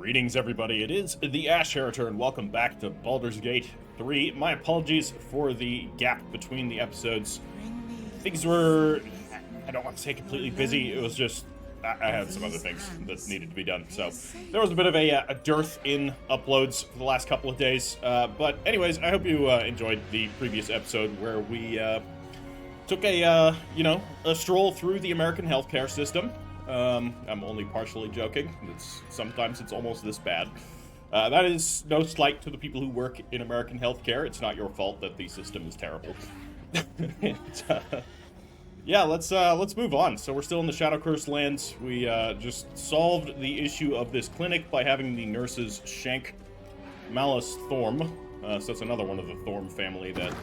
Greetings, everybody. It is the Ash Heriter, and welcome back to Baldur's Gate 3. My apologies for the gap between the episodes. Things were, I don't want to say completely busy. It was just, I had some other things that needed to be done. So there was a bit of a dearth in uploads for the last couple of days. But anyways, I hope you enjoyed the previous episode where we took a stroll through the American healthcare system. I'm only partially joking. Sometimes it's almost this bad. That is no slight to the people who work in American healthcare. It's not your fault that the system is terrible. Yeah, let's move on. So we're still in the Shadowcurse lands. We just solved the issue of this clinic by having the nurses shank Malice Thorm. So that's another one of the Thorm family that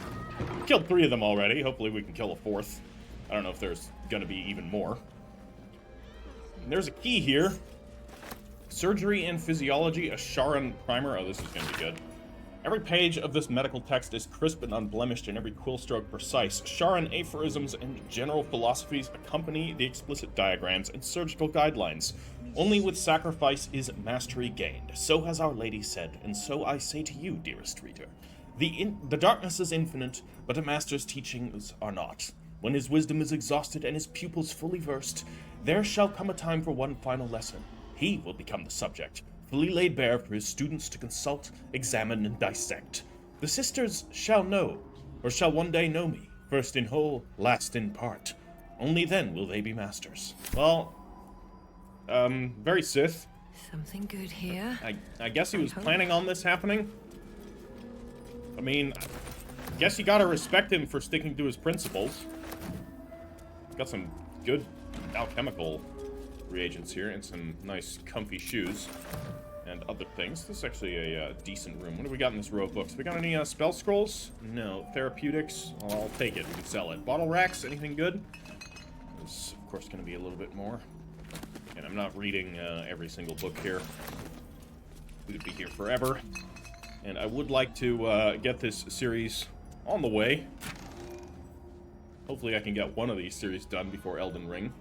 killed 3 of them already. Hopefully we can kill a 4th. I don't know if there's gonna be even more. There's a key here. Surgery and Physiology, a Sharran primer. Oh, this is going to be good. Every page of this medical text is crisp and unblemished, and every quill stroke precise. Sharran aphorisms and general philosophies accompany the explicit diagrams and surgical guidelines. Only with sacrifice is mastery gained. So has Our Lady said, and so I say to you, dearest reader. The darkness is infinite, but a master's teachings are not. When his wisdom is exhausted and his pupils fully versed, there shall come a time for one final lesson. He will become the subject, fully laid bare for his students to consult, examine, and dissect. The sisters shall know, or shall one day know me, first in whole, last in part. Only then will they be masters. Well, very Sith. Something good here. I guess he was planning on this happening. I mean, I guess you gotta respect him for sticking to his principles. He's got some good alchemical reagents here and some nice comfy shoes and other things. This is actually a decent room. What do we got in this row of books? We got any spell scrolls? No. Therapeutics? I'll take it. We can sell it. Bottle racks? Anything good? There's, of course, going to be a little bit more. And I'm not reading every single book here. We would be here forever. And I would like to get this series on the way. Hopefully I can get one of these series done before Elden Ring.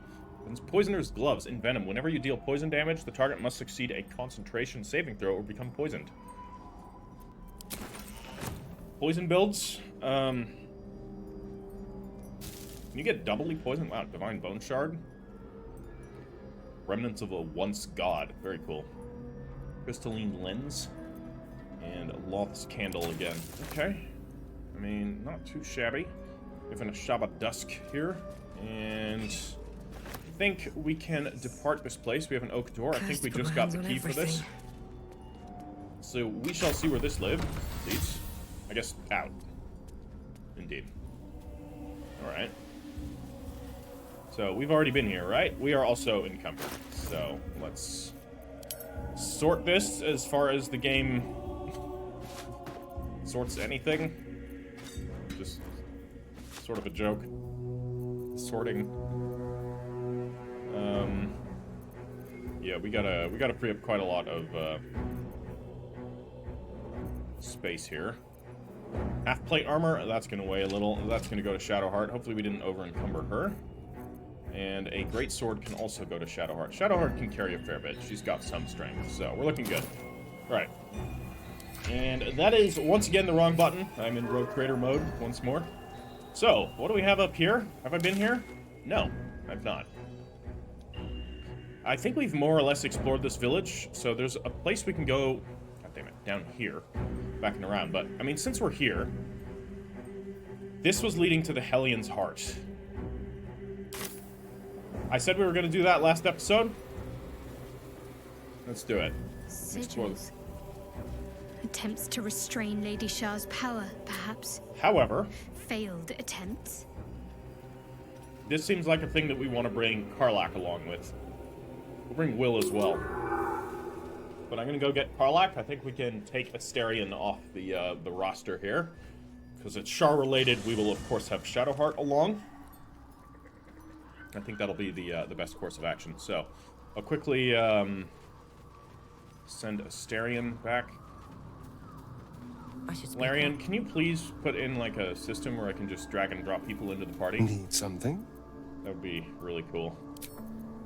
And Poisoner's Gloves. In Venom, whenever you deal poison damage, the target must succeed a concentration saving throw or become poisoned. Poison builds. Can you get doubly poisoned? Wow, Divine Bone Shard. Remnants of a Once God. Very cool. Crystalline Lens. And Loth's Candle again. Okay. I mean, not too shabby. We have an Ashaba Dusk here. And I think we can depart this place. We have an oak door. I think we just got the key for this. So we shall see where this lives. Leads. I guess out. Indeed. Alright. So we've already been here, right? We are also encumbered. So let's sort this as far as the game sorts anything. Just sort of a joke. Sorting. Yeah, we gotta free up quite a lot of space here. Half plate armor, that's gonna weigh a little. That's gonna go to Shadowheart. Hopefully we didn't over encumber her. And a great sword can also go to Shadowheart. Shadowheart can carry a fair bit. She's got some strength, so we're looking good. Right. And that is once again the wrong button. I'm in Rogue Creator mode once more. So, what do we have up here? Have I been here? No, I've not. I think we've more or less explored this village, so there's a place we can go, god damn it, down here, backing around. But, I mean, since we're here, this was leading to the Hellion's Heart. I said we were going to do that last episode. Let's do it. Sigils. Attempts to restrain Lady Shah's power, perhaps. However, failed attempts. This seems like a thing that we want to bring Karlach along with. We'll bring Will as well. But I'm going to go get Karlach. I think we can take Astarion off the roster here. Because it's Shar related, we will of course have Shadowheart along. I think that'll be the best course of action. So, I'll quickly send Astarion back. Larian, can you please put in like a system where I can just drag and drop people into the party? Need something? That would be really cool.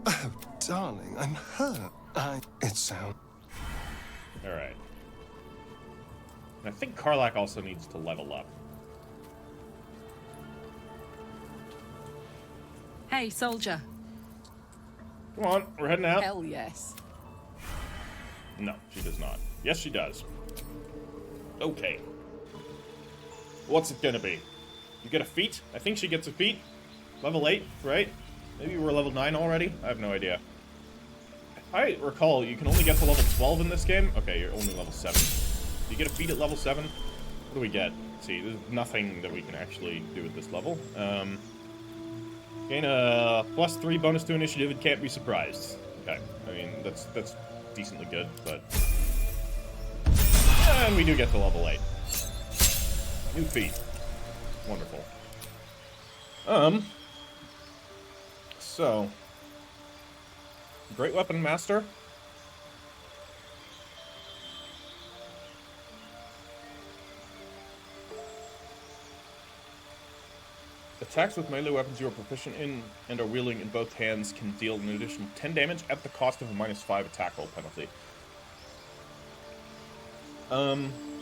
Oh, darling, I'm hurt. It sounds... Alright. And I think Karlach also needs to level up. Hey, soldier. Come on, we're heading out. Hell yes. No, she does not. Yes, she does. Okay. What's it gonna be? You get a feat? I think she gets a feat. Level 8, right? Maybe we're level 9 already? I have no idea. If I recall, you can only get to level 12 in this game. Okay, you're only level 7. Do you get a feat at level 7? What do we get? Let's see, there's nothing that we can actually do at this level. Gain a +3 bonus to initiative and can't be surprised. Okay, I mean, that's decently good, but... And we do get to level 8. New feat. Wonderful. So... Great Weapon Master. Attacks with melee weapons you are proficient in and are wielding in both hands can deal an additional 10 damage at the cost of a -5 attack roll penalty.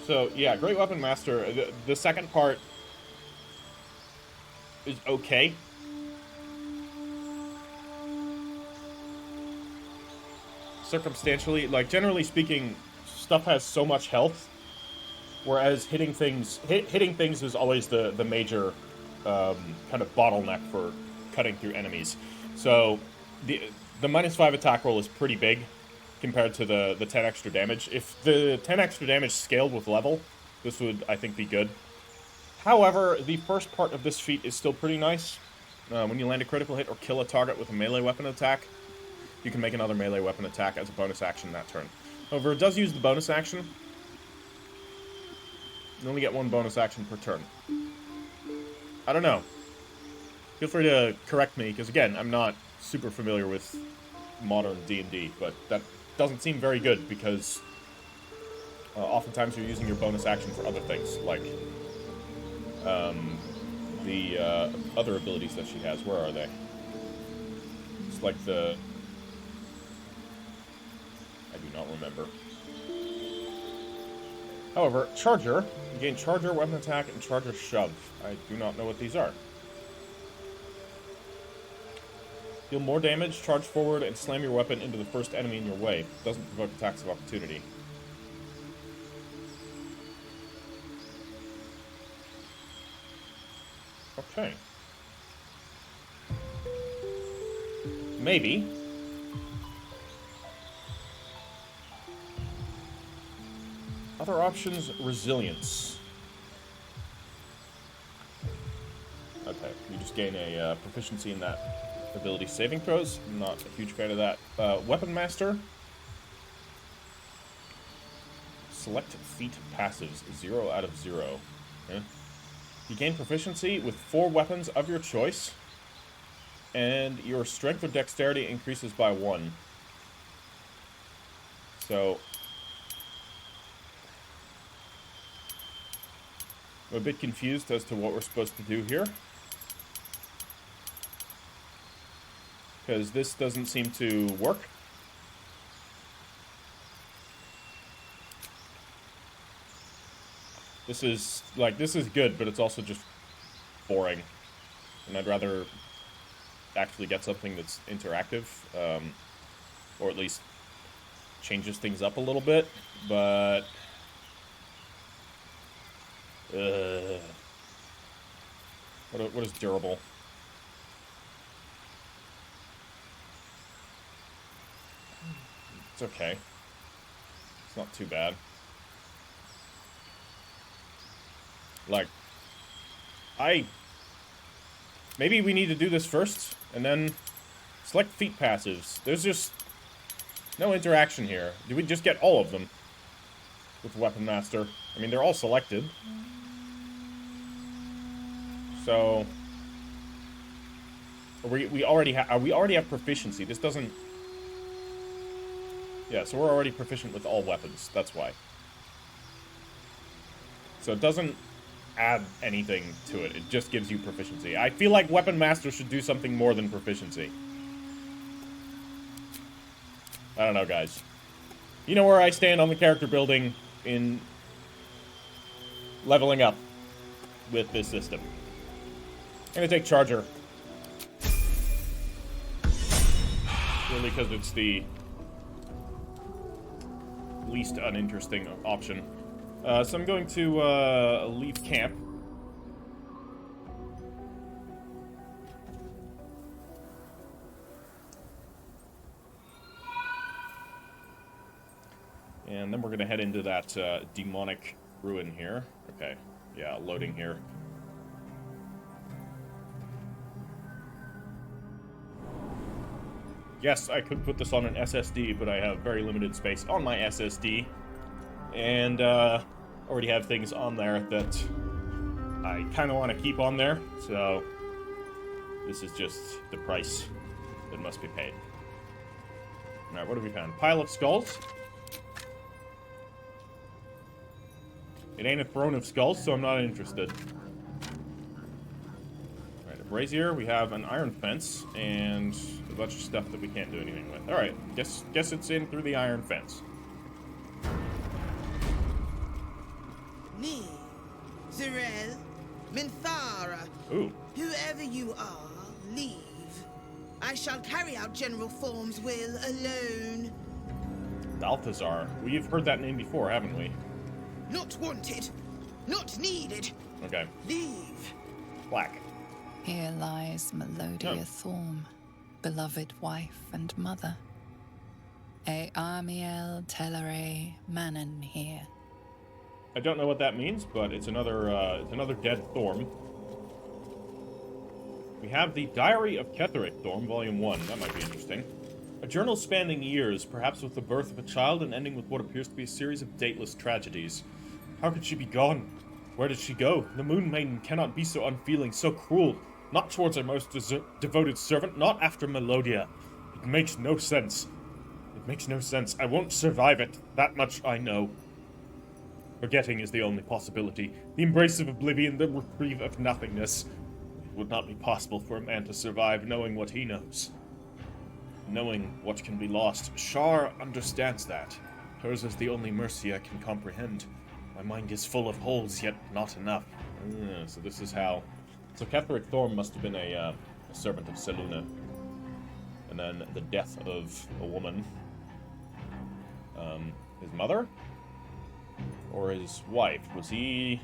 So, yeah, Great Weapon Master, the second part is okay. Circumstantially, like, generally speaking, stuff has so much health, whereas hitting things is always the major kind of bottleneck for cutting through enemies. So the -5 attack roll is pretty big compared to the 10 extra damage. If the 10 extra damage scaled with level, this would, I think, be good. However, the first part of this feat is still pretty nice. When you land a critical hit or kill a target with a melee weapon attack, you can make another melee weapon attack as a bonus action that turn. However, it does use the bonus action. You only get one bonus action per turn. I don't know. Feel free to correct me, because again, I'm not super familiar with modern D&D, but that doesn't seem very good, because oftentimes you're using your bonus action for other things, like the other abilities that she has. Where are they? It's like the... I do not remember. However, Charger. You gain Charger, Weapon Attack, and Charger Shove. I do not know what these are. Deal more damage, charge forward, and slam your weapon into the first enemy in your way. Doesn't provoke attacks of opportunity. Okay. Maybe. Other options, resilience. Okay, you just gain a proficiency in that ability. Saving throws, I'm not a huge fan of that. Weapon Master. Select feat passives, 0 out of 0. Okay. You gain proficiency with 4 weapons of your choice, and your strength or dexterity increases by 1. So... I'm a bit confused as to what we're supposed to do here. Because this doesn't seem to work. This is good, but it's also just boring. And I'd rather actually get something that's interactive, or at least changes things up a little bit, but... What is durable? It's okay. It's not too bad. Like, maybe we need to do this first, and then select feat passives. There's just no interaction here. Do we just get all of them with Weapon Master? I mean, they're all selected. So we already have proficiency. This doesn't... Yeah, so we're already proficient with all weapons. That's why. So it doesn't add anything to it. It just gives you proficiency. I feel like Weapon Master should do something more than proficiency. I don't know, guys. You know where I stand on the character building in leveling up with this system. I'm gonna take Charger. Really, because it's the least uninteresting option. So I'm going to leave camp. And then we're going to head into that demonic ruin here. Okay, yeah, loading here. Yes, I could put this on an SSD, but I have very limited space on my SSD. And already have things on there that I kind of want to keep on there. So this is just the price that must be paid. Alright, what have we found? Pile of skulls. It ain't a throne of skulls, so I'm not interested. Alright, a brazier. We have an iron fence, and a bunch of stuff that we can't do anything with. Alright, guess it's in through the iron fence. Me, Zerel, Minthara. Ooh. Whoever you are, leave. I shall carry out General Form's will alone. Balthazar. We've heard that name before, haven't we? Not wanted. Not needed. Okay. Leave. Black. Here lies Melodia Thorm, beloved wife and mother. E Amiel Telere Manon here. I don't know what that means, but it's another dead Thorm. We have the Diary of Ketheric Thorm, Volume 1. That might be interesting. A journal spanning years, perhaps with the birth of a child and ending with what appears to be a series of dateless tragedies. How could she be gone? Where did she go? The Moon Maiden cannot be so unfeeling, so cruel. Not towards her most devoted servant, not after Melodia. It makes no sense. It makes no sense. I won't survive it. That much I know. Forgetting is the only possibility. The embrace of oblivion, the reprieve of nothingness. It would not be possible for a man to survive knowing what he knows. Knowing what can be lost. Shar understands that. Hers is the only mercy I can comprehend. My mind is full of holes, yet not enough. So this is how... So Ketheric Thorm must have been a servant of Selûne. And then the death of a woman. His mother? Or his wife? Was he...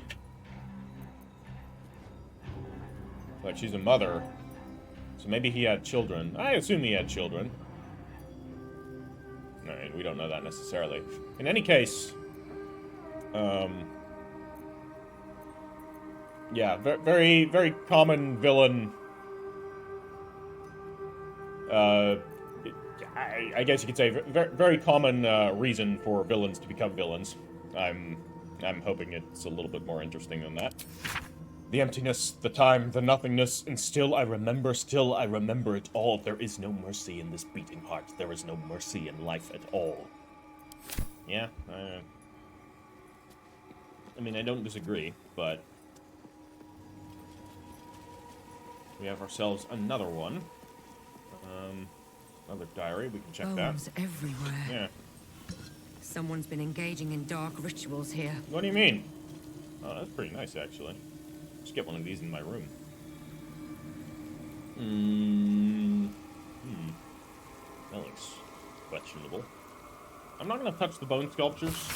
Like, she's a mother. So maybe he had children. I assume he had children. Alright, we don't know that necessarily. In any case... yeah, very, very common villain. I guess you could say very common reason for villains to become villains. I'm hoping it's a little bit more interesting than that. The emptiness, the time, the nothingness, and still I remember it all. There is no mercy in this beating heart. There is no mercy in life at all. Yeah, I mean, I don't disagree, but... We have ourselves another one. Another diary, we can check Bones that. everywhere. Yeah. Someone's been engaging in dark rituals here. What do you mean? Oh, that's pretty nice, actually. Just get one of these in my room. That looks questionable. I'm not gonna touch the bone sculptures.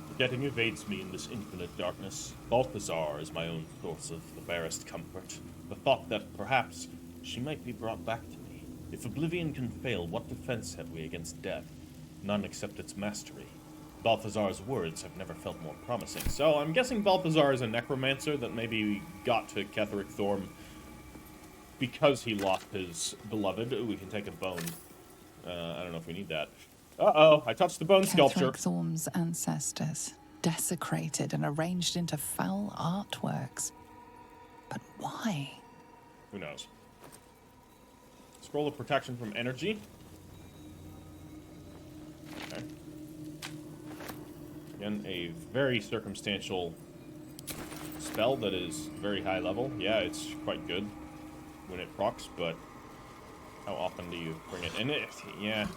Forgetting evades me in this infinite darkness. Balthazar is my own source of the barest comfort. The thought that, perhaps, she might be brought back to me. If oblivion can fail, what defense have we against death? None except its mastery. Balthazar's words have never felt more promising. So I'm guessing Balthazar is a necromancer that maybe got to Ketheric Thorm because he lost his beloved. Ooh, we can take a bone. I don't know if we need that. Uh-oh, I touched the bone sculpture. Ketheric Thorm's ancestors, desecrated and arranged into foul artworks. But why? Who knows? Scroll of protection from energy. Okay. Again, a very circumstantial spell that is very high level. Yeah, it's quite good when it procs, but how often do you bring it in? Yeah.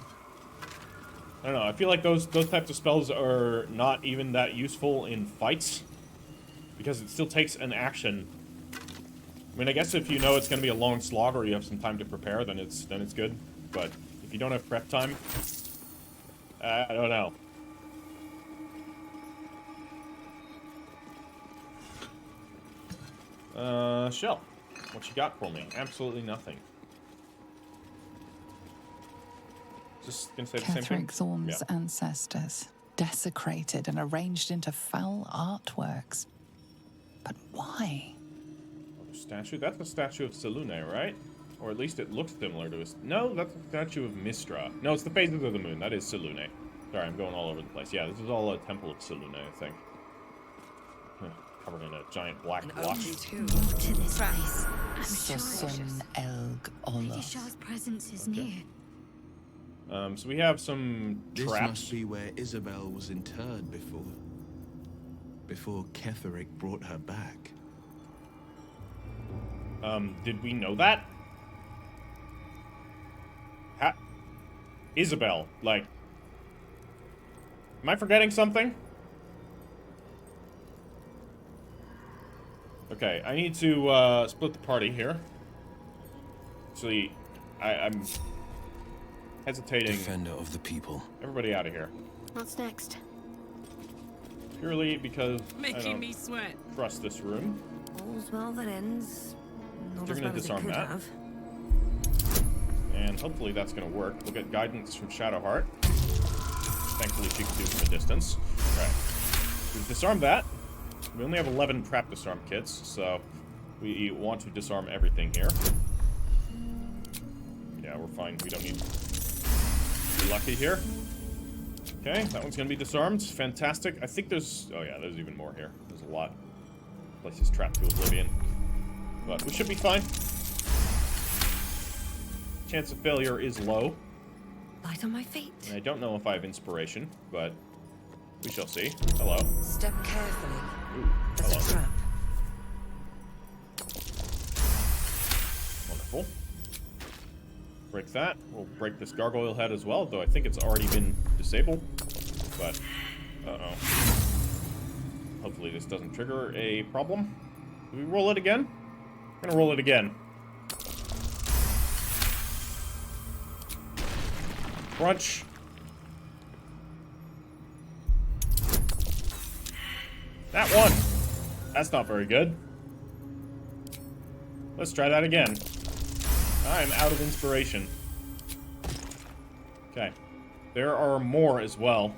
I don't know, I feel like those types of spells are not even that useful in fights. Because it still takes an action. I mean, I guess if you know it's going to be a long slog or you have some time to prepare, then it's good. But if you don't have prep time, I don't know. Shell, what you got for me? Absolutely nothing. Just gonna say the same thing. Ketheric Thorn's ancestors, desecrated and arranged into foul artworks. But why? Statue? That's a statue of Selune, right? Or at least it looks similar to us. No, that's a statue of Mistra. No, it's the phases of the moon. That is Selune. Sorry, I'm going all over the place. Yeah, this is all a temple of Selune, I think. Covered in a giant black blotch. To this place. I'm sure Sosun Elg Lady Ola. Shah's presence is near. So we have some This traps. must be where Isabel was interred before Ketheric brought her back. Did we know that? Isabel, like... Am I forgetting something? Okay, I need to, split the party here. Actually, I'm hesitating. Defender of the people. Everybody out of here. What's next? Purely because I Making don't me sweat. trust this room. All's well that ends. Not You're as gonna well as it disarm could that. have. And hopefully that's gonna work. We'll get guidance from Shadowheart. Thankfully she can do from a distance. Alright. We've disarmed that. We only have 11 trap disarm kits, so we want to disarm everything here. Yeah, we're fine. We don't need to be lucky here. Okay, that one's gonna be disarmed. Fantastic. I think there's... Oh yeah, there's even more here. There's a lot. Place is trapped to oblivion. But we should be fine. Chance of failure is low. Light on my feet. And I don't know if I have inspiration, but we shall see. Hello. Step carefully. Ooh, There's hello. a trap. Wonderful. Break that. We'll break this gargoyle head as well, though I think it's already been disabled. But, uh-oh. Hopefully this doesn't trigger a problem. Do we roll it again? I'm gonna roll it again. Crunch. That one! That's not very good. Let's try that again. I'm out of inspiration. Okay. There are more as well.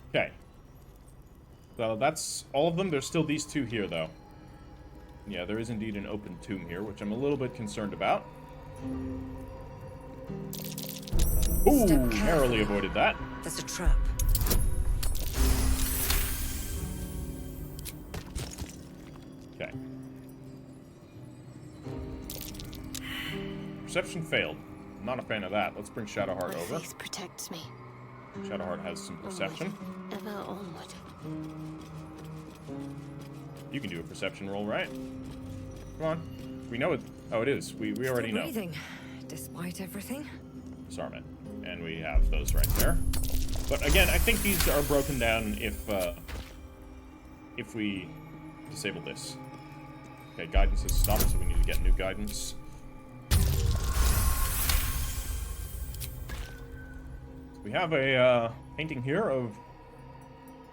Okay. So that's all of them. There's still these two here, though. Yeah, there is indeed an open tomb here, which I'm a little bit concerned about. Ooh, narrowly avoided that. There's a trap. Okay. Perception failed. I'm not a fan of that. Let's bring Shadowheart My over. faith protects me. Shadowheart has some perception. Ever onward. You can do a perception roll, right? Come on. We know it. Oh, it is. We already Still know. breathing, despite everything. Disarm it. And we have those right there. But again, I think these are broken down if we disable this. Okay, guidance has stopped, so we need to get new guidance. We have a painting here of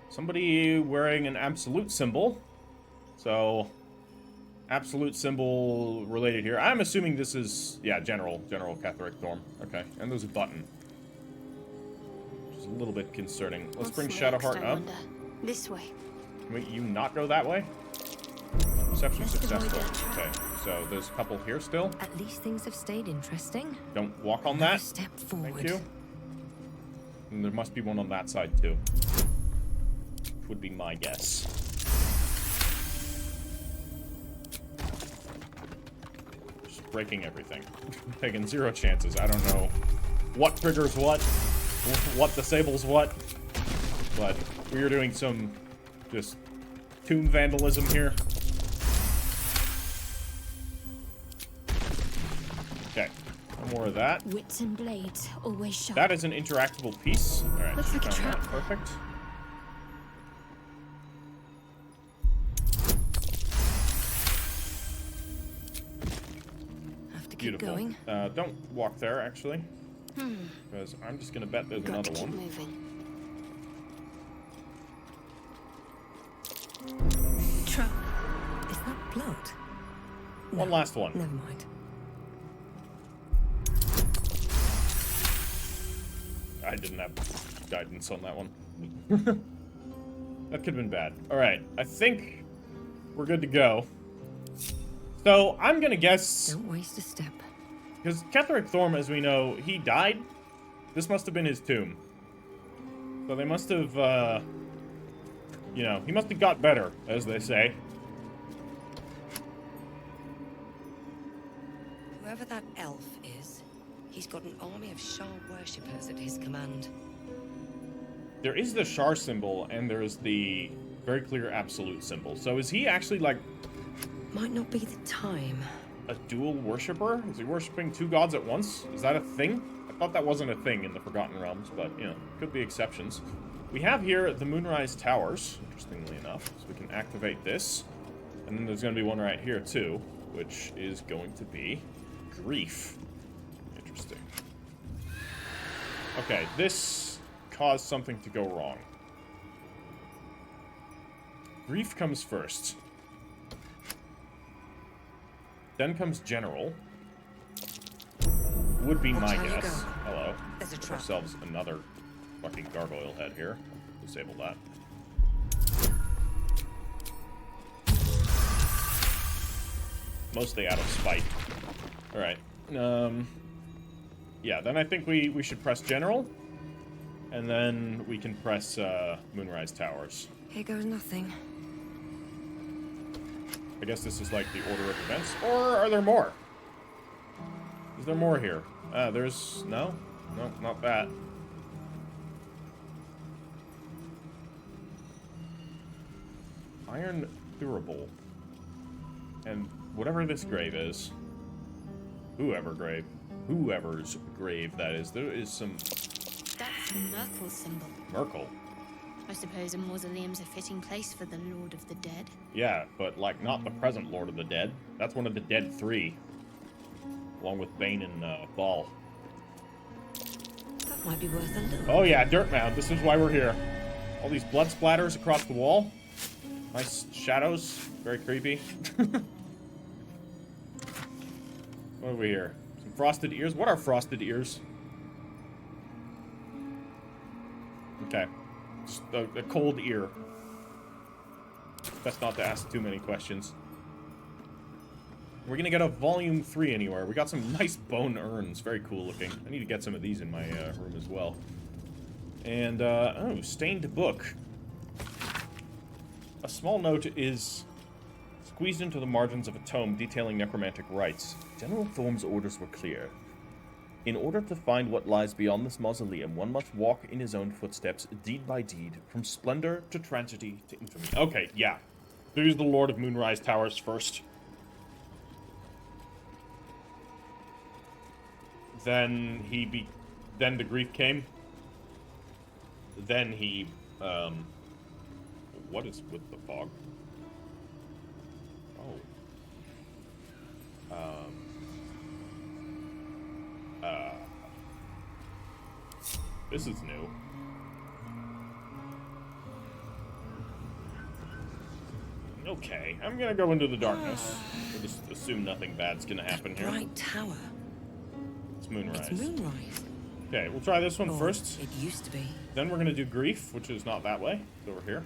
somebody wearing an absolute symbol. So, absolute symbol related here. I'm assuming this is, yeah, General Ketheric Thorm. Okay, and there's a button. Which is a little bit concerning. Let's bring Shadowheart up. This way. Wait, you not go that way? Perception successful. Okay, so there's a couple here still. At least things have stayed interesting. Don't walk on Another that. step forward. Thank you. And there must be one on that side too. Which would be my guess. Just breaking everything. Taking 0 chances. I don't know what triggers what disables what. But we are doing some just tomb vandalism here. more of that. Wits and blades, always sharp. That is an interactable piece. All right, Looks like a found that. trap. Perfect. Have to keep Beautiful. going. Don't walk there, actually. Because I'm just going to bet there's Got another to keep one. moving. Trap. Is that blood? One last one. Never mind. I didn't have guidance on that one. That could have been bad. All right, I think we're good to go. So I'm gonna guess, Don't waste a step. because Ketheric Thorm, as we know, he died. This must have been his tomb. So they must have, you know, he must have got better, as they say. Whoever that elf is, he's got an army of Shar worshippers at his command. There is the Shar symbol, and there is the very clear absolute symbol. So is he actually, like, Might not be the time. a dual worshipper? Is he worshiping two gods at once? Is that a thing? I thought that wasn't a thing in the Forgotten Realms, but, you know, could be exceptions. We have here the Moonrise Towers, interestingly enough, so we can activate this. And then there's going to be one right here, too, which is going to be Grief. Interesting. Okay, this caused something to go wrong. Grief comes first. Then comes General. Would be Watch my how you guess. go. Hello. There's a Get trap. ourselves another fucking gargoyle head here. Disable that. Mostly out of spite. Alright. Yeah, then I think we should press General. And then we can press Moonrise Towers. Here goes nothing. I guess this is like the order of events. Or are there more? Is there more here? There's... No? No, not that. Iron Durable. And whatever this grave is... Whoever's grave that is, there is some... That's Merkel's symbol. Merkel. I suppose a mausoleum's a fitting place for the Lord of the Dead. Yeah, but like not the present Lord of the Dead. That's one of the Dead Three. Along with Bane and Ball. That might be worth a look. Oh yeah, Dirt Mound. This is why we're here. All these blood splatters across the wall. Nice shadows. Very creepy. What have we here? Some frosted ears. What are frosted ears? Okay. Just a cold ear. Best not to ask too many questions. We're gonna get a volume 3 anywhere. We got some nice bone urns. Very cool looking. I need to get some of these in my room as well. And, oh, stained book. A small note is squeezed into the margins of a tome detailing necromantic rites. General Thorm's orders were clear. In order to find what lies beyond this mausoleum, one must walk in his own footsteps, deed by deed, from splendor to tragedy to infamy. Okay, yeah. There's the Lord of Moonrise Towers first. Then then the grief came. Then he, what is with the fog? Oh. This is new. Okay, I'm gonna go into the darkness. We'll just assume nothing bad's gonna happen here. Bright tower. It's Moonrise. It's moonrise. Okay, we'll try this one Or first. It used to be. Then we're gonna do Grief, which is not that way. It's over here.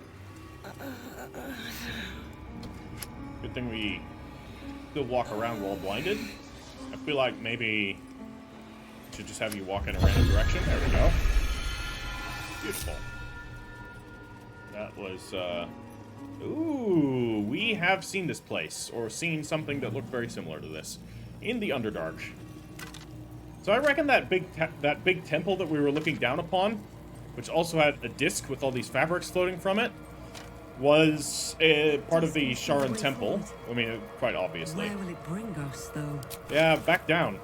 Good thing we still walk around while blinded. I feel like maybe I should just have you walk in a random direction. There we go. Beautiful. That was, ooh, we have seen this place, or seen something that looked very similar to this, in the Underdark. So I reckon that big temple that we were looking down upon, which also had a disc with all these fabrics floating from it, was part of the Sharran Temple. I mean, quite obviously. Where will it bring us, though? Yeah, back down.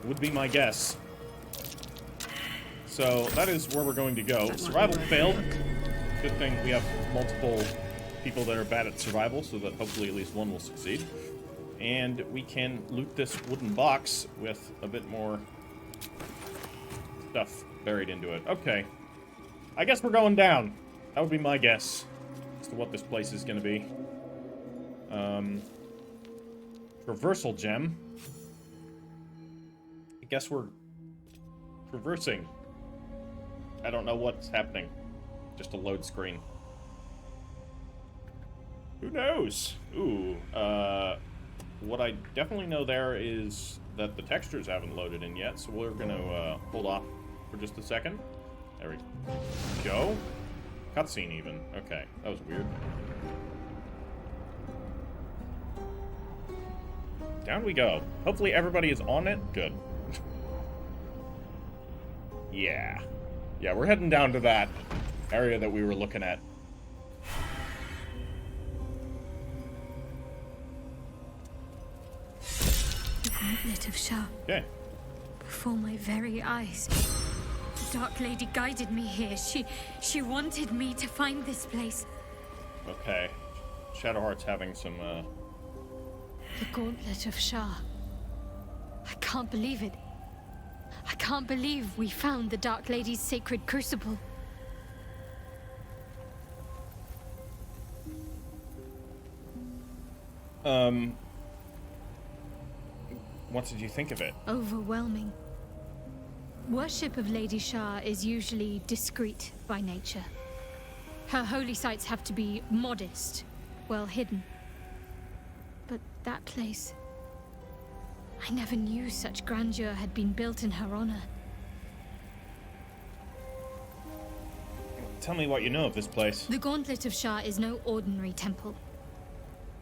would be my guess. So that is where we're going to go. Survival failed. Good thing we have multiple people that are bad at survival, so that hopefully at least one will succeed. And we can loot this wooden box with a bit more stuff buried into it. Okay. I guess we're going down. That would be my guess as to what this place is going to be. Reversal gem. I guess we're traversing. I don't know what's happening. Just a load screen. Who knows? Ooh, what I definitely know there is that the textures haven't loaded in yet, so we're gonna hold off for just a second. There we go. Cutscene even. Okay, that was weird. Down we go. Hopefully everybody is on it. Good. Yeah. Yeah, we're heading down to that area that we were looking at. The Gauntlet of Shar. Okay. Before my very eyes. The Dark Lady guided me here. She wanted me to find this place. Okay. Shadowheart's having some, The Gauntlet of Shar. I can't believe it. I can't believe we found the Dark Lady's sacred crucible. What did you think of it? Overwhelming. Worship of Lady Shar is usually discreet by nature. Her holy sites have to be modest, well hidden. But that place... I never knew such grandeur had been built in her honor. Tell me what you know of this place. The Gauntlet of Shar is no ordinary temple.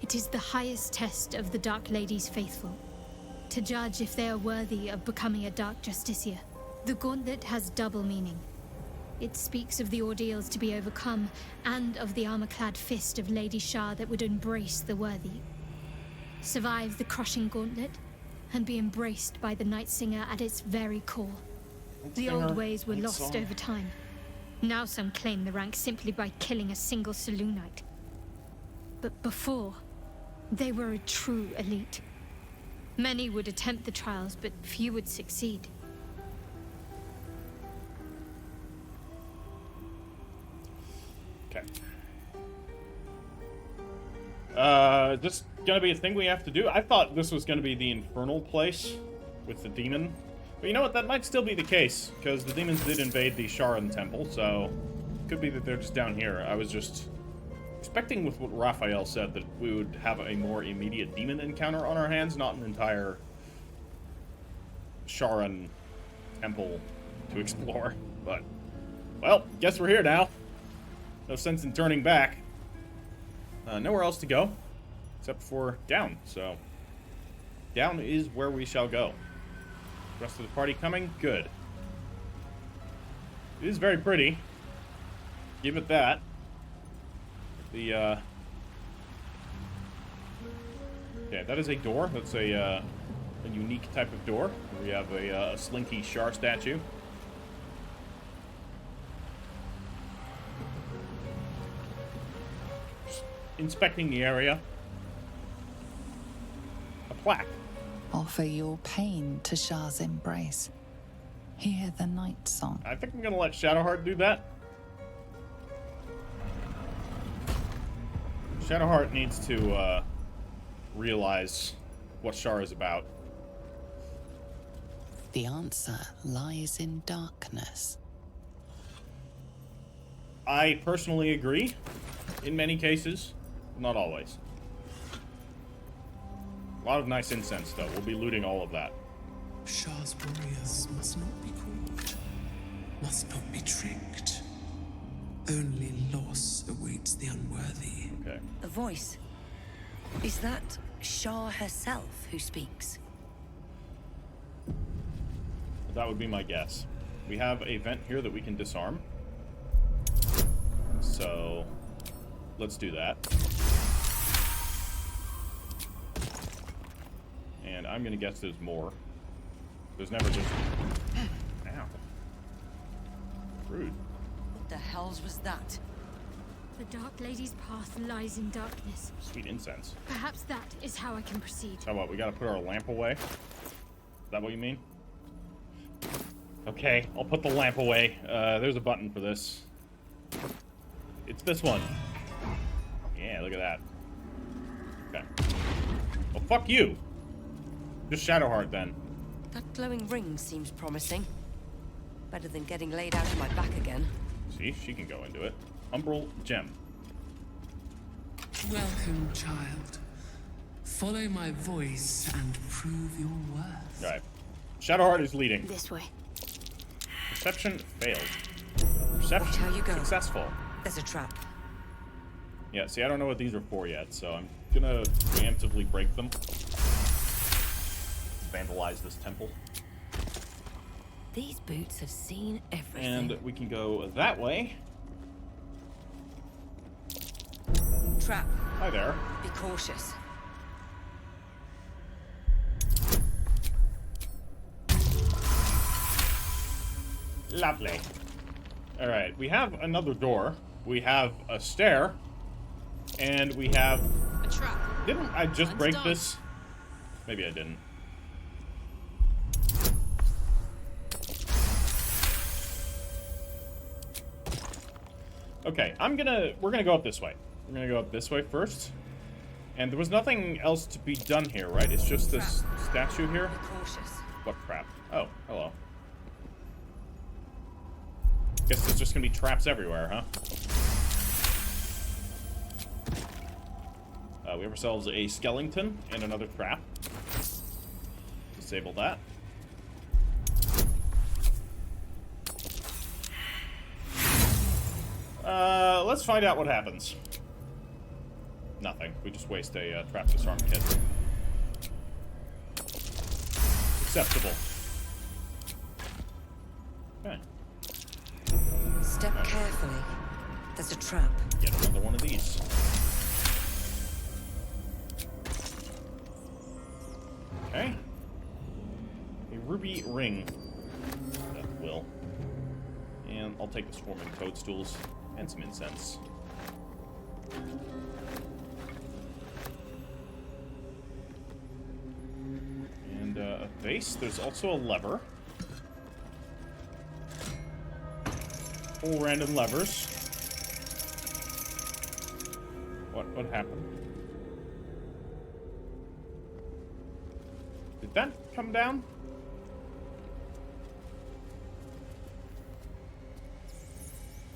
It is the highest test of the Dark Lady's faithful, to judge if they are worthy of becoming a Dark Justiciar. The Gauntlet has double meaning. It speaks of the ordeals to be overcome, and of the armor-clad fist of Lady Shar that would embrace the worthy. Survive the crushing gauntlet, and be embraced by the Night Singer at its very core. The old ways were lost over time. Now some claim the rank simply by killing a single Selûnite. But before, they were a true elite. Many would attempt the trials, but few would succeed. Okay. Just gonna be a thing we have to do? I thought this was gonna be the infernal place with the demon. But you know what? That might still be the case, because the demons did invade the Sharran Temple, so it could be that they're just down here. I was just expecting with what Raphael said that we would have a more immediate demon encounter on our hands, not an entire Sharran Temple to explore. But, well, guess we're here now. No sense in turning back. Nowhere else to go, except for down, so down is where we shall go. Rest of the party coming? Good. It is very pretty. Give it that. Okay, that is a door. That's a unique type of door. We have a slinky Shar statue. Inspecting the area. A plaque. Offer your pain to Shar's embrace. Hear the night song. I think I'm gonna let Shadowheart do that. Shadowheart needs to realize what Shar is about. The answer lies in darkness. I personally agree. In many cases, not always. A lot of nice incense, though. We'll be looting all of that. Shar's warriors must not be caught, must not be tricked. Only loss awaits the unworthy. Okay. A voice. Is that Shar herself who speaks? That would be my guess. We have a vent here that we can disarm. So, let's do that. And I'm gonna guess there's more. There's never just... Ow. Rude. What the hells was that? The Dark Lady's path lies in darkness. Sweet incense. Perhaps that is how I can proceed. So what, we gotta put our lamp away? Is that what you mean? Okay, I'll put the lamp away. There's a button for this. It's this one. Yeah, look at that. Okay. Well, fuck you! Just Shadowheart, then. That glowing ring seems promising. Better than getting laid out on my back again. See, she can go into it. Umbral Gem. Welcome, child. Follow my voice and prove your worth. Alright. Shadowheart is leading. This way. Perception failed. Perception Watch how you go. successful. There's a trap. Yeah, see, I don't know what these are for yet, so I'm gonna preemptively break them. Vandalize this temple. These boots have seen everything. And we can go that way. Trap. Hi there. Be cautious. Lovely. Alright, we have another door. We have a stair. And we have... A trap. Didn't I just One's break done. this? Maybe I didn't. Okay, we're gonna go up this way. We're gonna go up this way first. And there was nothing else to be done here, right? It's just this statue here. Be cautious. What crap? Oh, hello. Guess there's just gonna be traps everywhere, huh? We have ourselves a skeleton and another trap. Disable that. Let's find out what happens. Nothing. We just waste a trap disarm kit. Acceptable. Okay. Step carefully. There's a trap. Get another one of these. Okay. A ruby ring. That will. And I'll take the swarming toadstools and some incense. And a vase. There's also a lever. 4 random levers. What happened? Did that come down?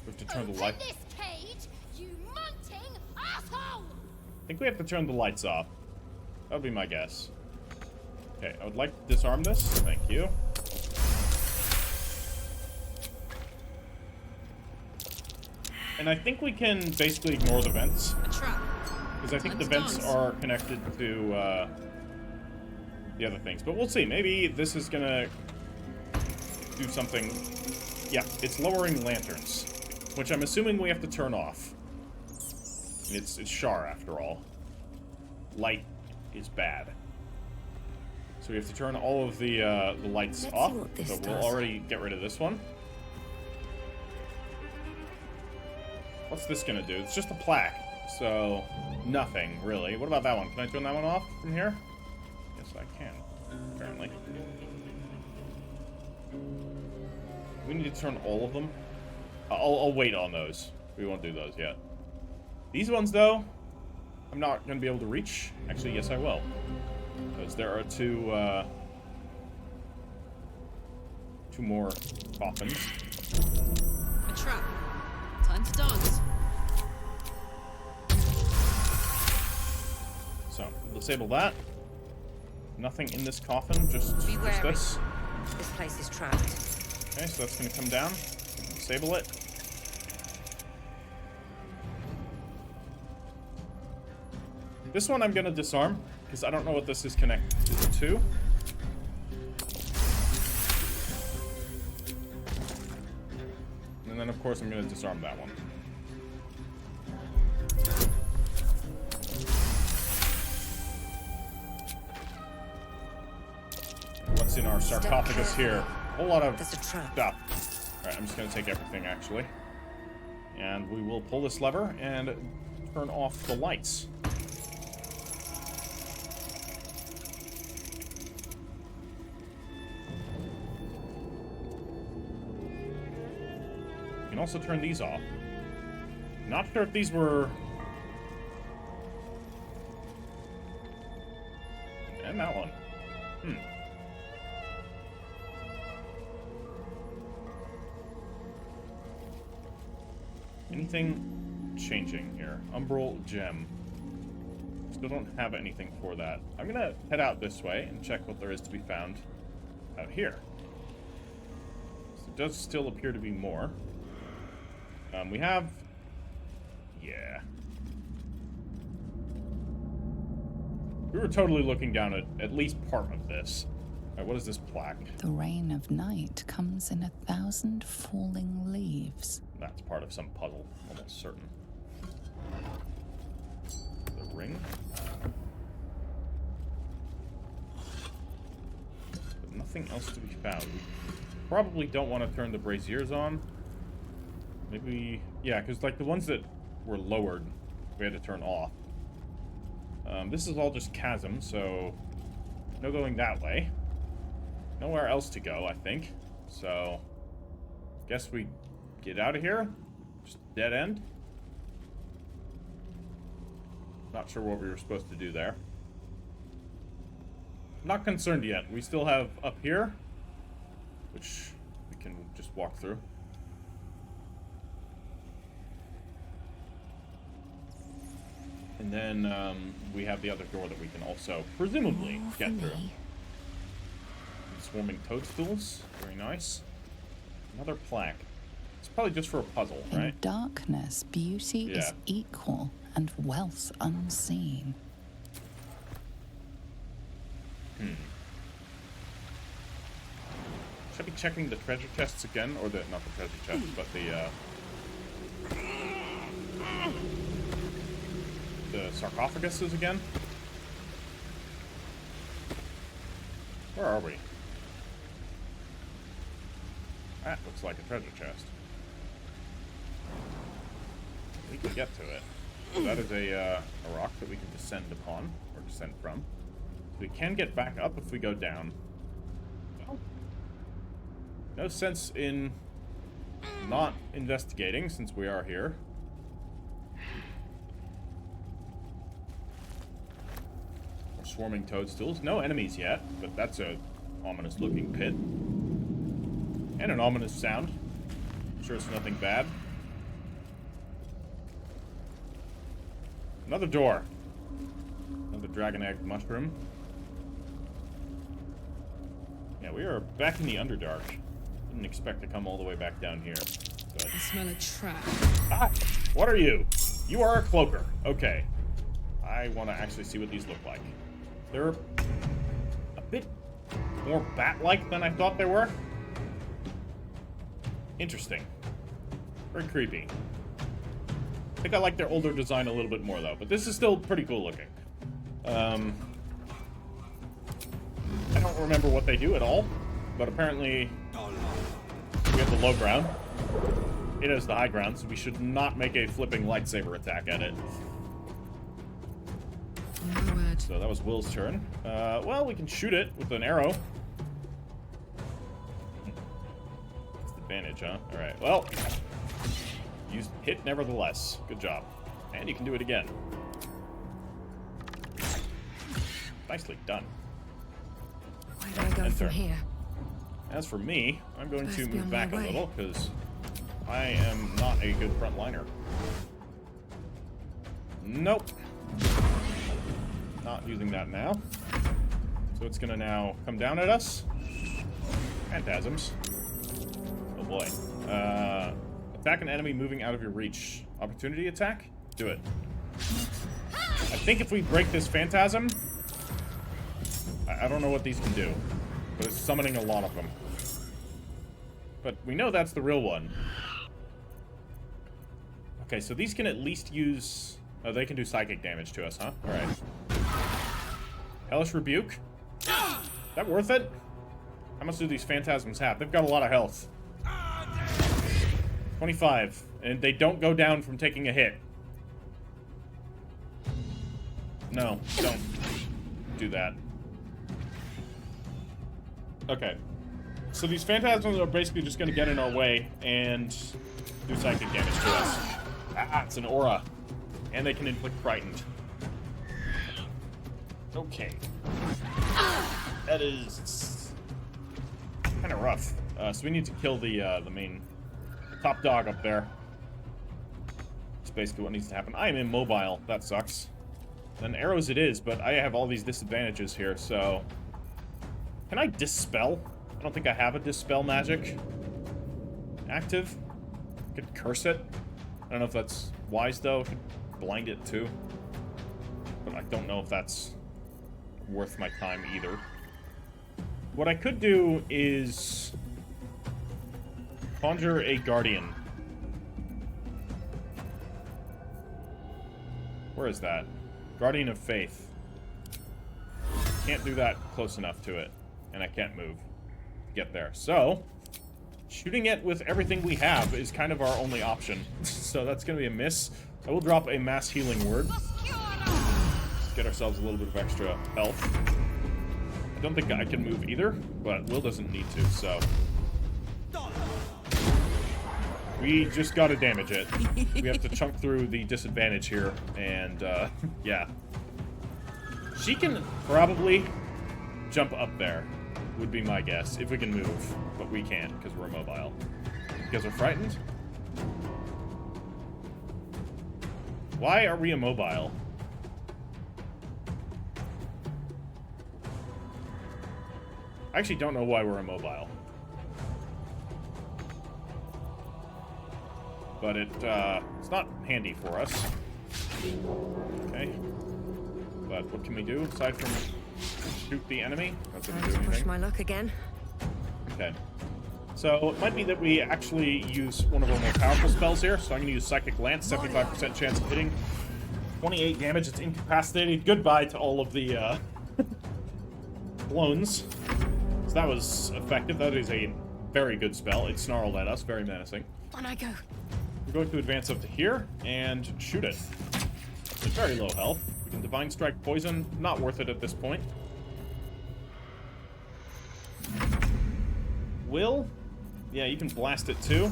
We have to turn the light. Open this cage, you munting asshole! I think we have to turn the lights off. That would be my guess. Okay, I would like to disarm this. Thank you. And I think we can basically ignore the vents. A trap. Because I think the Time's vents done. are connected to the other things. But we'll see. Maybe this is gonna do something. Yeah, it's lowering lanterns. Which I'm assuming we have to turn off. It's Shar, after all. Light is bad. So we have to turn all of the lights Let's off. see what this So we'll does. already get rid of this one. What's this gonna do? It's just a plaque. So, nothing, really. What about that one? Can I turn that one off from here? Yes, I can, apparently. We need to turn all of them. I'll wait on those. We won't do those yet. These ones, though, I'm not going to be able to reach. Actually, yes, I will. Because there are two more coffins. A trap. Time to dance. So, disable that. Nothing in this coffin, just Be wary. this. This place is trapped. Okay, so that's going to come down. Disable it. This one I'm going to disarm, because I don't know what this is connected to. And then, of course, I'm going to disarm that one. What's in our sarcophagus here. A whole lot of There's a trap. stuff. Alright, I'm just gonna take everything, actually. And we will pull this lever and turn off the lights. You can also turn these off. Not sure if these were... And that one. Anything changing here? Umbral gem. Still don't have anything for that. I'm gonna head out this way and check what there is to be found out here. So it does still appear to be more. We have... Yeah. We were totally looking down at least part of this. Alright, what is this plaque? The rain of night comes in 1,000 falling leaves. That's part of some puzzle, almost certain. The ring. But nothing else to be found. We probably don't want to turn the braziers on. Maybe... Yeah, because like the ones that were lowered, we had to turn off. This is all just chasm, so no going that way. Nowhere else to go, I think. So, guess we get out of here. Just dead end. Not sure what we were supposed to do there. Not concerned yet. We still have up here, which we can just walk through. And then we have the other door that we can also presumably get through. Swarming toadstools, very nice. Another plaque. It's probably just for a puzzle, right? In darkness, beauty is equal and wealth unseen. Should I be checking the treasure chests again, or the not the treasure chests, but the sarcophaguses again? Where are we? That looks like a treasure chest. We can get to it. So that is a rock that we can descend upon, or descend from. We can get back up if we go down. Well, no sense in not investigating, since we are here. We're swarming toadstools. No enemies yet, but that's a ominous looking pit. And an ominous sound. I'm sure it's nothing bad. Another door. Another dragon egg mushroom. Yeah, we are back in the Underdark. Didn't expect to come all the way back down here. But... I smell a trap. Ah! What are you? You are a cloaker. Okay. I want to actually see what these look like. They're a bit more bat-like than I thought they were. Interesting. Very creepy. I think I like their older design a little bit more, though. But this is still pretty cool looking. I don't remember what they do at all. But apparently, we have the low ground. It is the high ground, so we should not make a flipping lightsaber attack at it. No word. So that was Will's turn. Well, we can shoot it with an arrow. Advantage, huh? Alright, well. Use hit nevertheless. Good job. And you can do it again. Nicely done. Where do I go from here? As for me, I'm going to Supposed to be move on back my a way. little, because I am not a good frontliner. Nope. Not using that now. So it's gonna now come down at us. Phantasms. Oh boy. Attack an enemy moving out of your reach. Opportunity attack? Do it. I think if we break this phantasm... I don't know what these can do. But it's summoning a lot of them. But we know that's the real one. Okay, so these can at least use... Oh, they can do psychic damage to us, huh? Alright. Hellish Rebuke. Is that worth it? How much do these phantasms have? They've got a lot of health. 25. And they don't go down from taking a hit. No, don't do that. Okay. So these phantasms are basically just going to get in our way and do psychic damage to us. Ah, it's an aura. And they can inflict frightened. Okay. That is kind of rough. So we need to kill the main top dog up there. That's basically what needs to happen. I am immobile. That sucks. Then arrows it is, but I have all these disadvantages here, so... Can I dispel? I don't think I have a dispel magic active. I could curse it. I don't know if that's wise, though. I could blind it, too. But I don't know if that's worth my time, either. What I could do is... conjure a guardian. Where is that? Guardian of Faith. Can't do that close enough to it. And I can't move to get there. So, shooting it with everything we have is kind of our only option. So that's going to be a miss. I will drop a mass healing word. Get ourselves a little bit of extra health. I don't think I can move either, but Will doesn't need to, so... We just gotta damage it. We have to chunk through the disadvantage here, and, yeah. She can probably jump up there, would be my guess, if we can move. But we can't, because we're immobile. You guys are frightened? Why are we immobile? I actually don't know why we're immobile. But it's not handy for us. Okay. But what can we do aside from shoot the enemy? That doesn't do anything. Push my luck again. Okay. So it might be that we actually use one of our more powerful spells here. So I'm going to use Psychic Lance, 75% chance of hitting. 28 damage. It's incapacitated. Goodbye to all of the clones. So that was effective. That is a very good spell. It snarled at us. Very menacing. On I go. We're going to advance up to here and shoot it. It's very low health. We can Divine Strike Poison. Not worth it at this point. Will? Yeah, you can blast it too.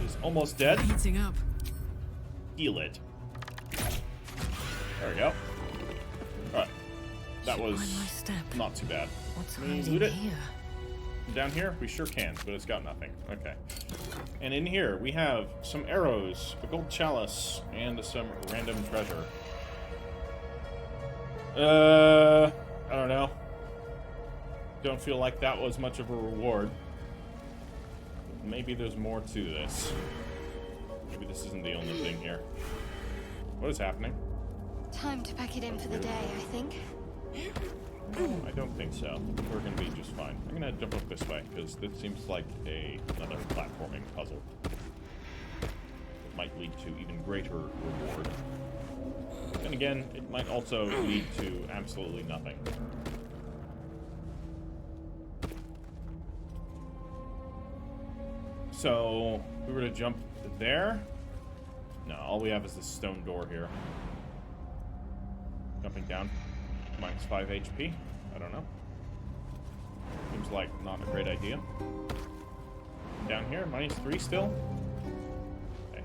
He's almost dead. Heating up. Heal it. There we go. Alright. That was not too bad. What's Can we hiding loot it? here? Down here? We sure can, but it's got nothing. Okay. And in here, we have some arrows, a gold chalice, and some random treasure. I don't know. Don't feel like that was much of a reward. Maybe there's more to this. Maybe this isn't the only thing here. What is happening? Time to pack it in for the day, I think. No, I don't think so. We're gonna be just fine. I'm gonna jump up this way, because this seems like another platforming puzzle. It might lead to even greater reward. And again, it might also lead to absolutely nothing. So, if we were to jump there... No, all we have is this stone door here. Jumping down. Minus 5 HP. I don't know. Seems like not a great idea. Down here, minus 3 still. Okay.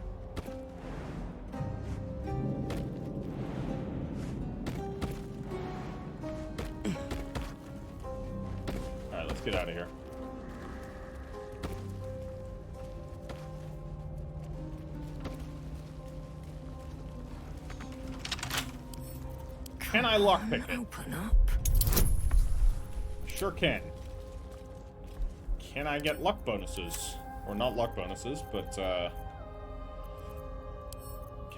Alright, let's get out of here. Can I lockpick it? Open up. Sure can. Can I get luck bonuses? Or not luck bonuses, but, can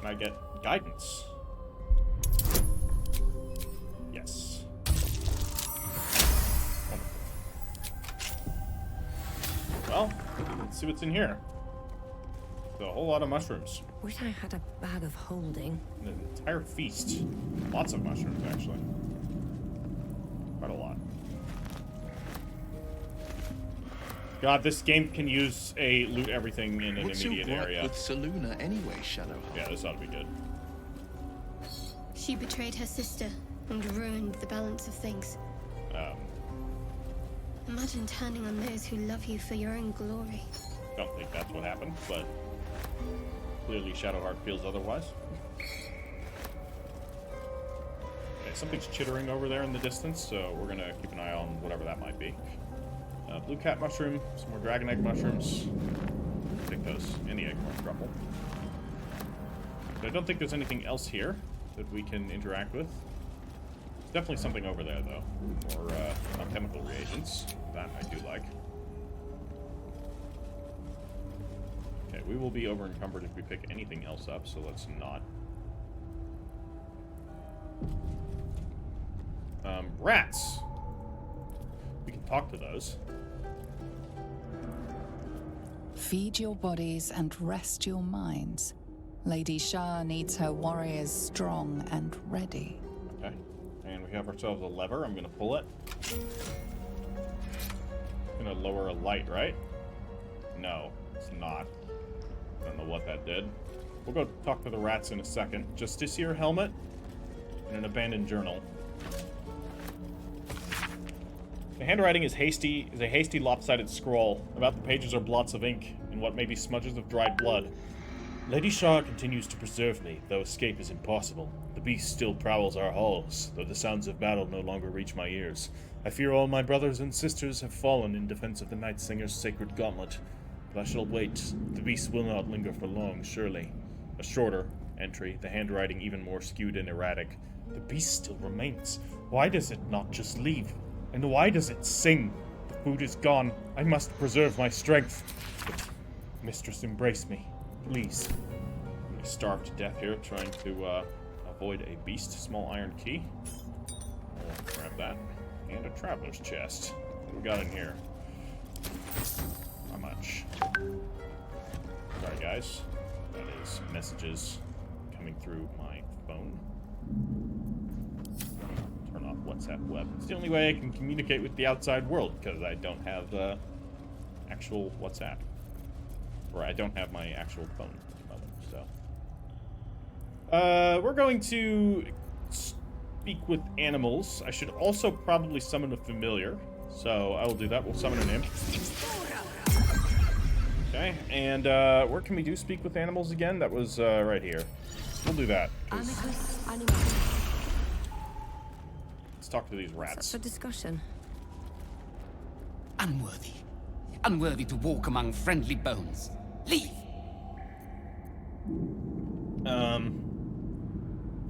I get guidance? Yes. Wonderful. Well, let's see what's in here. There's a whole lot of mushrooms. Wish I had a bag of holding. An entire feast. Lots of mushrooms, actually. Quite a lot. God, this game can use a loot everything in an What's your immediate gripe area. with Selûne anyway, Shadowheart? Yeah, this ought to be good. She betrayed her sister and ruined the balance of things. Imagine turning on those who love you for your own glory. Don't think that's what happened, but clearly Shadowheart feels otherwise. Okay, something's chittering over there in the distance, so we're gonna keep an eye on whatever that might be. Blue cat mushroom, some more dragon egg mushrooms. Take those in the acorn crumble. So I don't think there's anything else here that we can interact with. There's definitely something over there, though. More alchemical reagents. That I do like. Okay, we will be over encumbered if we pick anything else up, so let's not. Rats! We can talk to those. Feed your bodies and rest your minds. Lady Shah needs her warriors strong and ready. Okay, and we have ourselves a lever. I'm gonna pull it. Gonna lower a light, right? No, it's not. I don't know what that did. We'll go talk to the rats in a second. Justiciar helmet and an abandoned journal. The handwriting is a hasty, lopsided scroll. About the pages are blots of ink and what may be smudges of dried blood. Lady Shah continues to preserve me, though escape is impossible. The beast still prowls our halls, though the sounds of battle no longer reach my ears. I fear all my brothers and sisters have fallen in defense of the Night Singer's sacred gauntlet. But I shall wait. The beast will not linger for long, surely. A shorter entry, the handwriting even more skewed and erratic. The beast still remains. Why does it not just leave? And why does it sing? The food is gone. I must preserve my strength. Mistress, embrace me. Please. I'm gonna starve to death here, trying to avoid a beast. Small iron key. I'll grab that. And a traveler's chest. What do we got in here? Not much. Sorry, guys. That is messages coming through my phone. Turn off WhatsApp web. It's the only way I can communicate with the outside world, because I don't have actual WhatsApp. Or I don't have my actual phone at the moment, so. We're going to speak with animals. I should also probably summon a familiar, so I will do that. We'll summon an imp. Okay, and where can we do speak with animals again? That was right here. We'll do that. Let's talk to these rats. For discussion. Unworthy. Unworthy to walk among friendly bones. Leave!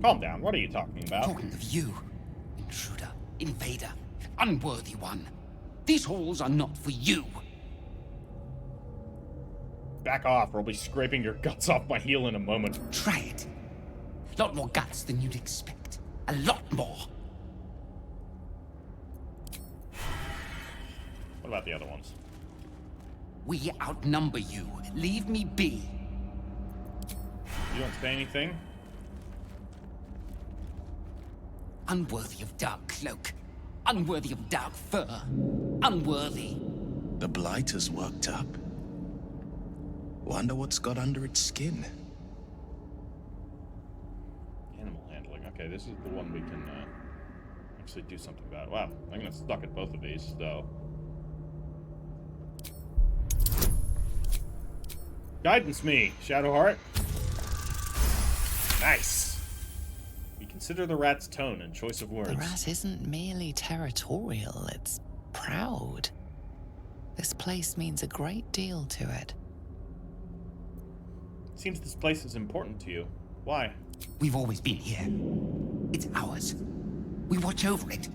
Calm down. What are you talking about? Talking of you. Intruder. Invader. Unworthy one. These halls are not for you. Back off, or I'll be scraping your guts off my heel in a moment. Try it. Lot more guts than you'd expect. A lot more. What about the other ones? We outnumber you. Leave me be. You don't say anything? Unworthy of dark cloak. Unworthy of dark fur. Unworthy. The blight has worked up. Wonder what's got under its skin. Animal handling. Okay, this is the one we can actually do something about. Wow, I'm gonna suck at both of these, though. Guidance me, Shadowheart. Nice. We consider the rat's tone and choice of words. The rat isn't merely territorial, it's proud. This place means a great deal to it. Seems this place is important to you. Why? We've always been here. It's ours. We watch over it.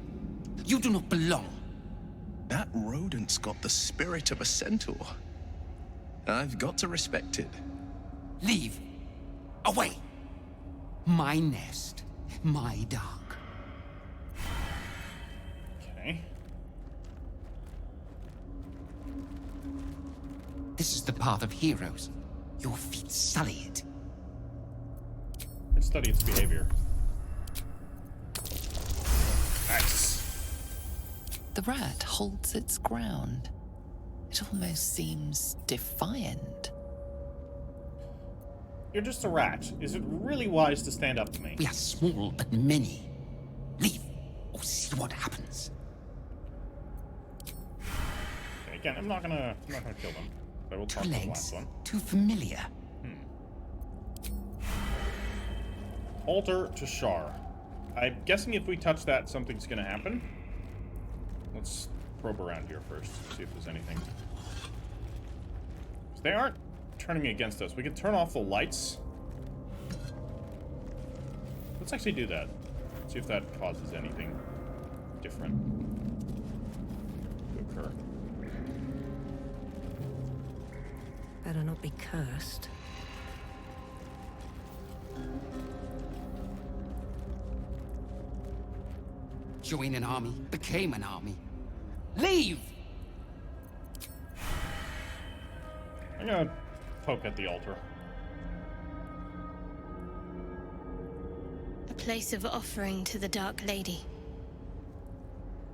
You do not belong. That rodent's got the spirit of a centaur. I've got to respect it. Leave. Away. My nest. My dark. Okay. This is the path of heroes. Your feet sully it. Let's study its behavior. Nice. The rat holds its ground. It almost seems defiant. You're just a rat. Is it really wise to stand up to me? We are small, but many. Leave, or see what happens. Okay, again, I'm not gonna kill them. But we'll talk Two to the legs, last one. too familiar. Altar to Shar. I'm guessing if we touch that, something's gonna happen. Let's probe around here first, see if there's anything. They aren't turning against us. We can turn off the lights. Let's actually do that. See if that causes anything different to occur. Better not be cursed. Join an army, became an army. Leave! I'm gonna poke at the altar. A place of offering to the Dark Lady.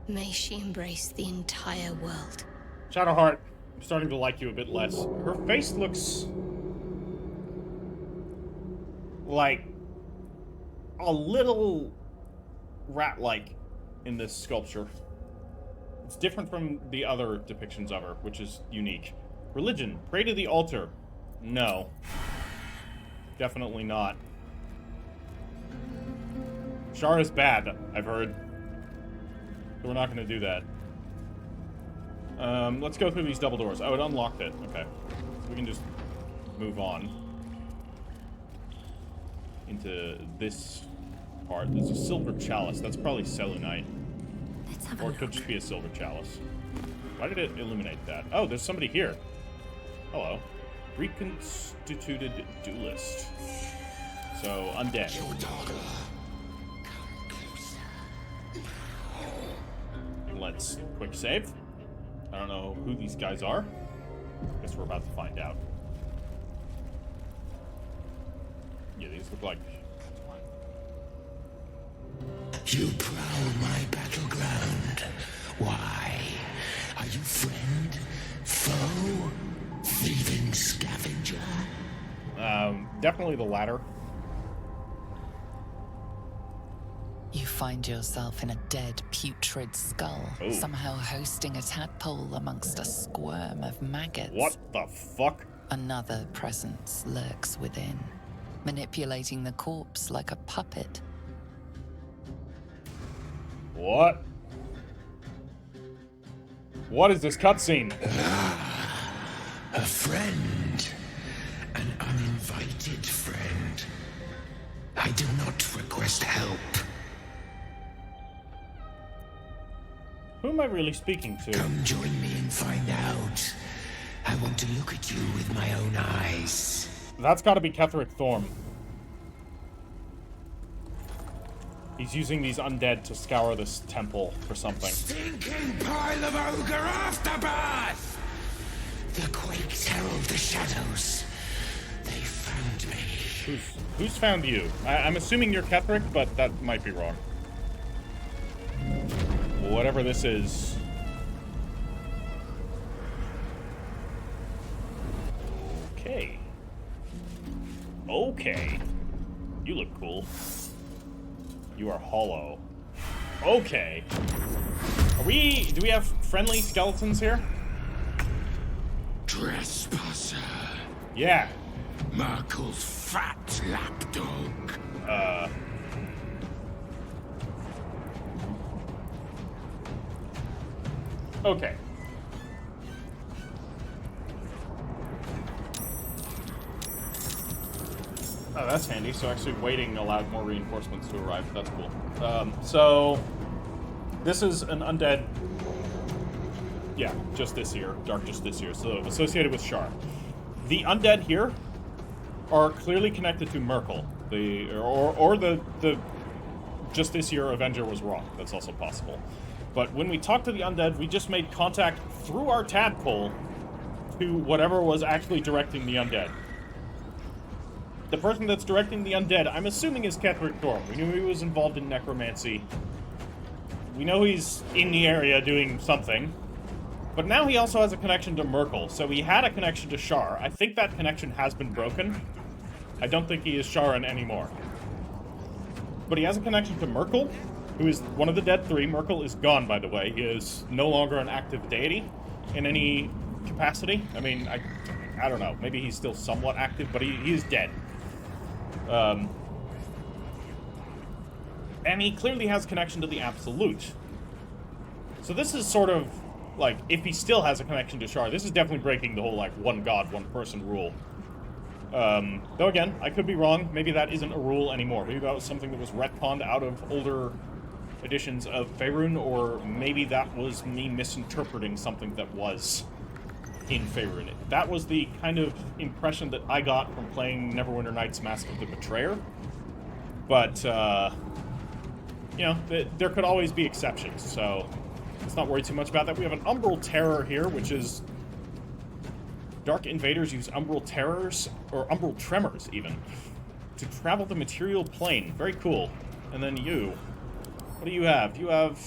May she embrace the entire world. Shadowheart, I'm starting to like you a bit less. Her face looks like a little rat-like in this sculpture. It's different from the other depictions of her, which is unique. Religion, pray to the altar. No. Definitely not. Shar is bad, I've heard. So we're not going to do that. Let's go through these double doors. Oh, it unlocked it. Okay. So we can just move on into this part. There's a silver chalice. That's probably selenite. Or it could just be a silver chalice. Why did it illuminate that? Oh, there's somebody here. Hello. Reconstituted duelist. So, undead. Let's quick save. I don't know who these guys are. Guess we're about to find out. Yeah, these look like... You prowl my battleground. Why? Are you friend? Foe? Thieving scavenger? Definitely the latter. You find yourself in a dead, putrid skull, Ooh. somehow hosting a tadpole amongst a squirm of maggots. What the fuck? Another presence lurks within, manipulating the corpse like a puppet. What? What is this cutscene? A friend. An uninvited friend. I do not request help. Who am I really speaking to? Come join me and find out. I want to look at you with my own eyes. That's gotta be Ketheric Thorm. He's using these undead to scour this temple for something. Stinking pile of ogre afterbirth! The quakes herald the shadows. They found me. Who's found you? I'm assuming you're Ketheric, but that might be wrong. Whatever this is. Okay. Okay. You look cool. You are hollow. Okay. Do we have friendly skeletons here? Trespasser. Yeah. Merkel's fat lapdog. Okay. Oh, that's handy. So actually waiting allowed more reinforcements to arrive. That's cool. So this is an undead. Yeah, just this year. Dark just this year. So associated with Shar. The undead here are clearly connected to Merkel. The just this year Avenger was wrong. That's also possible. But when we talked to the undead, we just made contact through our tadpole to whatever was actually directing the undead. The person that's directing the undead, I'm assuming, is Ketheric Thorm. We knew he was involved in necromancy. We know he's in the area doing something. But now he also has a connection to Merkel, so he had a connection to Shar. I think that connection has been broken. I don't think he is Sharran anymore. But he has a connection to Merkel, who is one of the dead three. Merkel is gone, by the way. He is no longer an active deity in any capacity. I mean, I don't know. Maybe he's still somewhat active, but he is dead. And he clearly has connection to the Absolute. So this is sort of, like, if he still has a connection to Shar, this is definitely breaking the whole, like, one god, one person rule. Though again, I could be wrong. Maybe that isn't a rule anymore. Maybe that was something that was retconned out of older editions of Faerun, or maybe that was me misinterpreting something that was in Faerun. That was the kind of impression that I got from playing Neverwinter Nights Mask of the Betrayer. But, you know, there could always be exceptions, so let's not worry too much about that. We have an Umbral Terror here, which is... Dark Invaders use Umbral Terrors, or Umbral Tremors, even, to travel the material plane. Very cool. And then you. What do you have? You have...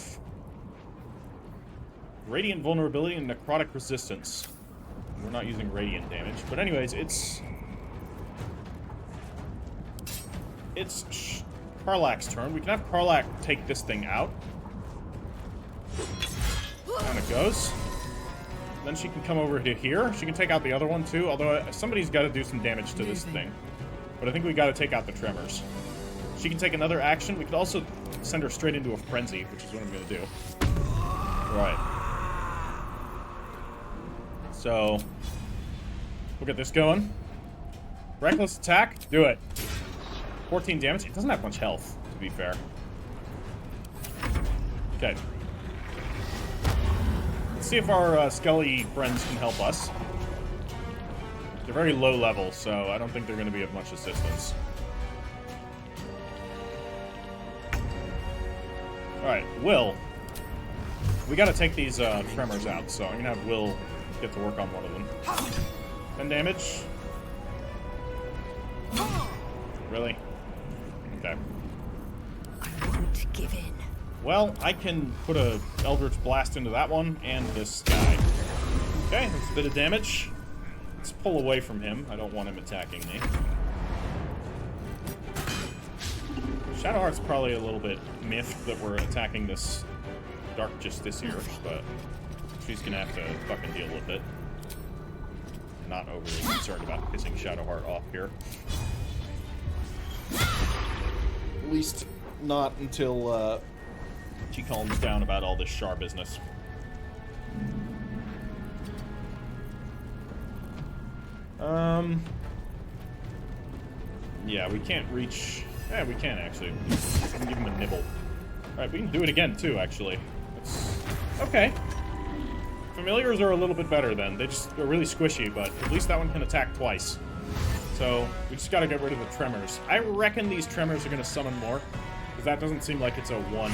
Radiant Vulnerability and Necrotic Resistance. We're not using Radiant damage. But anyways, it's Karlach's turn. We can have Karlach take this thing out. Down it goes. Then she can come over to here. She can take out the other one, too. Although, somebody's got to do some damage to this thing. But I think we got to take out the Tremors. She can take another action. We could also send her straight into a Frenzy, which is what I'm going to do. Right. So, we'll get this going. Reckless attack. Do it. 14 damage. It doesn't have much health, to be fair. Okay. Let's see if our Skelly friends can help us. They're very low level, so I don't think they're going to be of much assistance. Alright, Will. We got to take these Tremors out, so I'm going to have Will get to work on one of them. 10 damage. Really? Okay. I won't give in. Well, I can put a Eldritch Blast into that one and this guy. Okay, that's a bit of damage. Let's pull away from him. I don't want him attacking me. Shadowheart's probably a little bit miffed that we're attacking this Dark Justiciar, but she's gonna have to fucking deal with it. Not overly concerned about pissing Shadowheart off here. At least not until she calms down about all this Shar business. Yeah, we can't reach... Yeah, we can, actually. We can give him a nibble. Alright, we can do it again, too, actually. It's... Okay. Familiars are a little bit better, then. They just are really squishy, but at least that one can attack twice. So, we just gotta get rid of the Tremors. I reckon these Tremors are gonna summon more, because that doesn't seem like it's a one...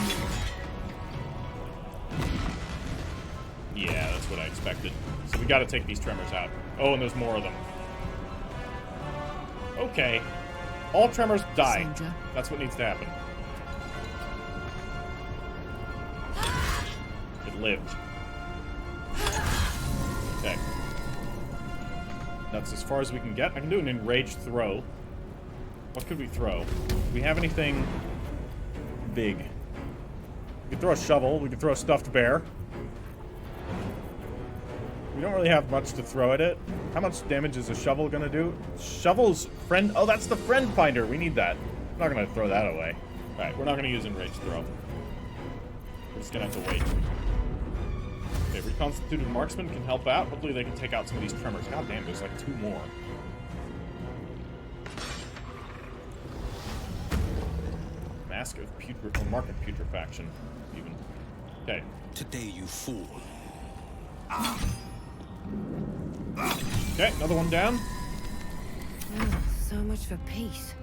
Yeah, that's what I expected. So we gotta take these Tremors out. Oh, and there's more of them. Okay. All Tremors die. Soldier. That's what needs to happen. It lived. Okay. That's as far as we can get. I can do an enraged throw. What could we throw? Do we have anything big? We could throw a shovel. We could throw a stuffed bear. We don't really have much to throw at it. How much damage is a shovel gonna do? Shovel's friend... Oh, that's the friend finder. We need that. I'm not gonna throw that away. Alright, we're not gonna use enraged throw. We're just gonna have to wait. Okay, reconstituted marksman can help out. Hopefully they can take out some of these Tremors. God damn, there's like 2 more. Mask of putrid... Or mark of putrefaction, even. Okay. Today you fool. Okay, another one down. Oh, so much for peace.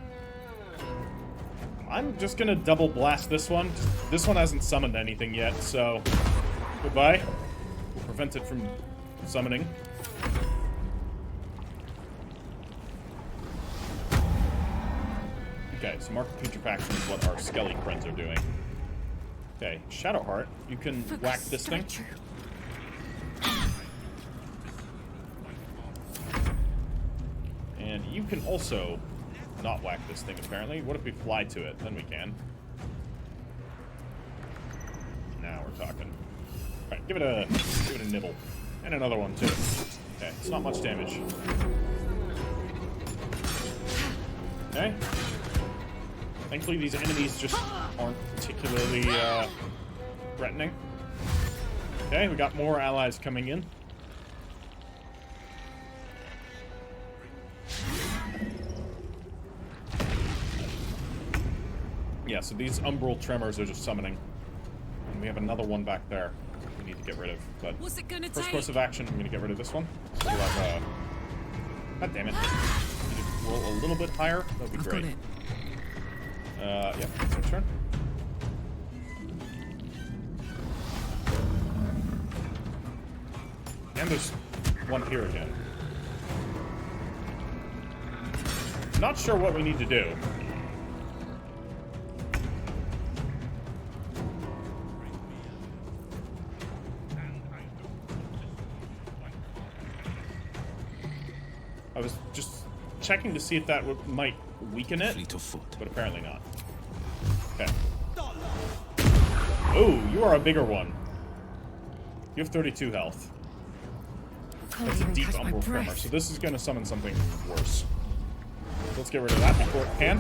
I'm just gonna double blast this one. This one hasn't summoned anything yet, so goodbye. We'll prevent it from summoning. Okay, so Mark of Putrefaction is what our Skelly friends are doing. Okay, Shadowheart, you can whack this thing. you can also not whack this thing, apparently. What if we fly to it? Then we can. Now we're talking. Alright, give it a nibble. And another one, too. Okay, it's not much damage. Okay. Thankfully, these enemies just aren't particularly threatening. Okay, we got more allies coming in. Yeah, so these umbral tremors are just summoning. And we have another one back there we need to get rid of. But what's it gonna first take? course of action, I'm going to get rid of this one. So we'll have, God damn it. Need to roll a little bit higher. That would be I've great. got it. Yeah, it's our turn. And there's one here again. Not sure what we need to do. I was just checking to see if that might weaken it, Fleet of foot. but apparently not. Okay. Oh, you are a bigger one. You have 32 health. That's a deep umbral tremor, so this is going to summon something worse. Let's get rid of that before it can.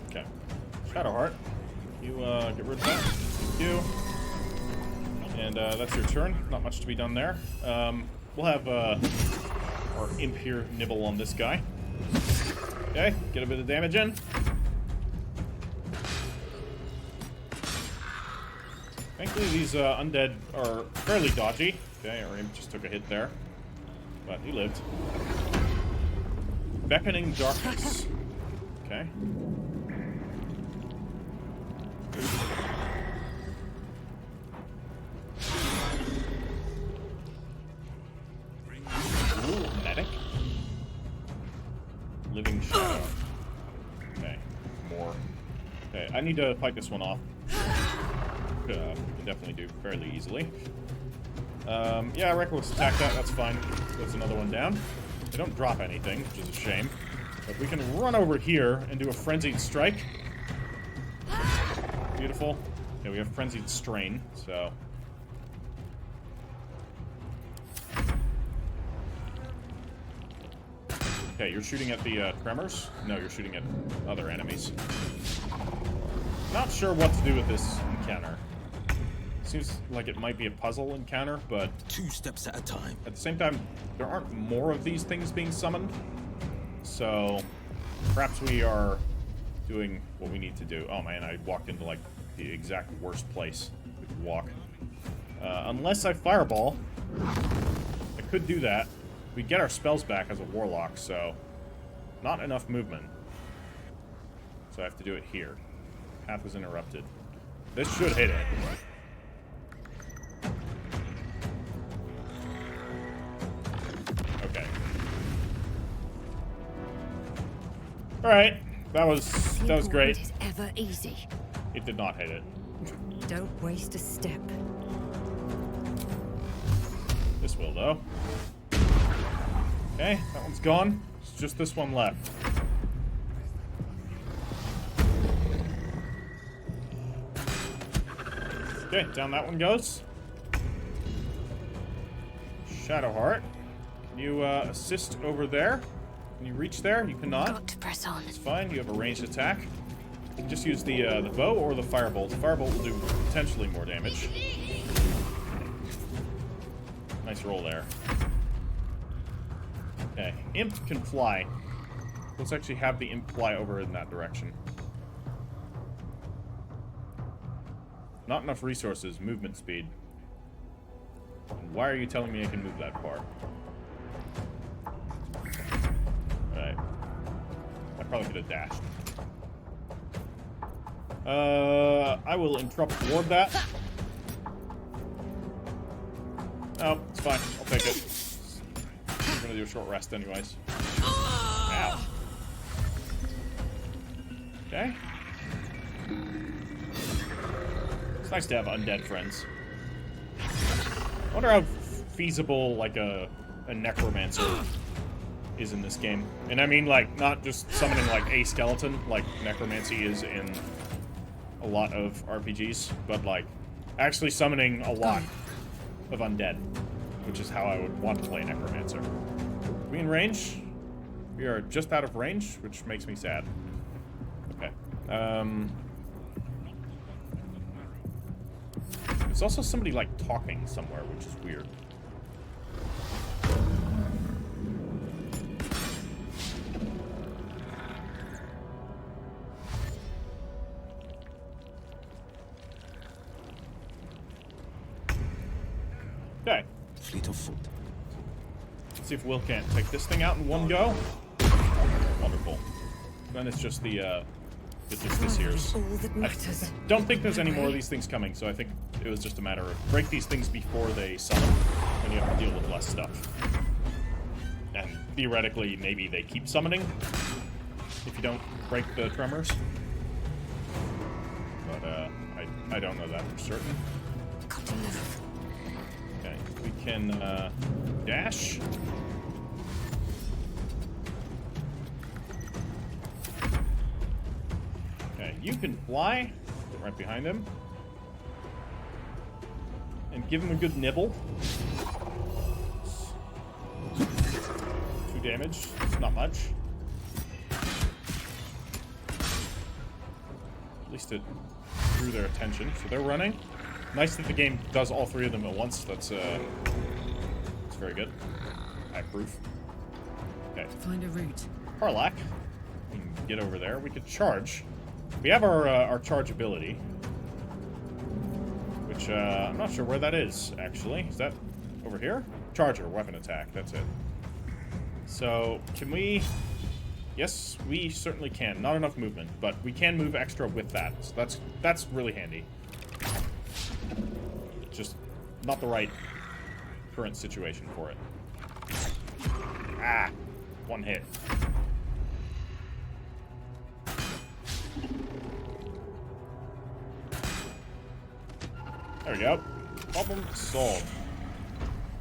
Okay. Shadowheart. You get rid of that. Thank you. And that's your turn. Not much to be done there. We'll have our imp here nibble on this guy. Okay, get a bit of damage in. Thankfully, these undead are fairly dodgy. Okay, our imp just took a hit there, but he lived. Beckoning darkness. Okay. Ooh, medic. Living shadow. Okay, more. Okay, I need to fight this one off. Can definitely do fairly easily. Yeah, I reckon let's attack that. That's fine. That's another one down. They don't drop anything, which is a shame. But we can run over here and do a frenzied strike. Beautiful. Okay, we have frenzied strain, so. Okay, you're shooting at the tremors? No, you're shooting at other enemies. Not sure what to do with this encounter. Seems like it might be a puzzle encounter, but 2 steps at a time. At the same time, there aren't more of these things being summoned. So perhaps we are doing what we need to do. Oh man, I walked into like the exact worst place we could walk. Unless I fireball, I could do that. We get our spells back as a warlock, so not enough movement. So I have to do it here. Path was interrupted. This should hit it. Okay. All right, that was great. It is ever easy. It did not hit it. Don't waste a step. This will though. Okay, that one's gone. It's just this one left. Okay, down that one goes. Shadowheart, can you assist over there? Can you reach there? You cannot. Got to press on. It's fine. You have a ranged attack. You can just use the bow or the firebolt. The firebolt will do potentially more damage. Nice roll there. Okay, imp can fly. Let's actually have the imp fly over in that direction. Not enough resources, movement speed. And why are you telling me I can move that far? Alright. I probably could have dashed. I will interrupt toward that. Oh, it's fine. I'll take it. I'm gonna do a short rest anyways. Ow. Okay. It's nice to have undead friends. I wonder how feasible, like, a necromancer is in this game. And I mean, like, not just summoning, like, a skeleton, like necromancy is in a lot of RPGs, but, like, actually summoning a lot of undead, which is how I would want to play necromancer. Are we in range? We are just out of range, which makes me sad. Okay. There's also somebody, like, talking somewhere, which is weird. Okay. Fleet of foot. Let's see if Will can't take this thing out in one go. Wonderful. Then it's just the Justiciars. I don't think there's any more of these things coming, so I think it was just a matter of break these things before they summon, and you have to deal with less stuff. And theoretically, maybe they keep summoning if you don't break the tremors. But I don't know that for certain. Okay, we can dash. Okay, you can fly. Get right behind him. And give him a good nibble. 2 damage. It's not much. At least it drew their attention. So they're running. Nice that the game does all 3 of them at once. That's very good. I approve. Okay. Find a route. Warlock. We can get over there. We could charge. We have our charge ability, which I'm not sure where that is, actually. Is that over here? Charger, weapon attack. That's it. So, can we... Yes, we certainly can. Not enough movement, but we can move extra with that. So that's really handy. Just not the right current situation for it. Ah! 1 hit. There we go. Problem solved.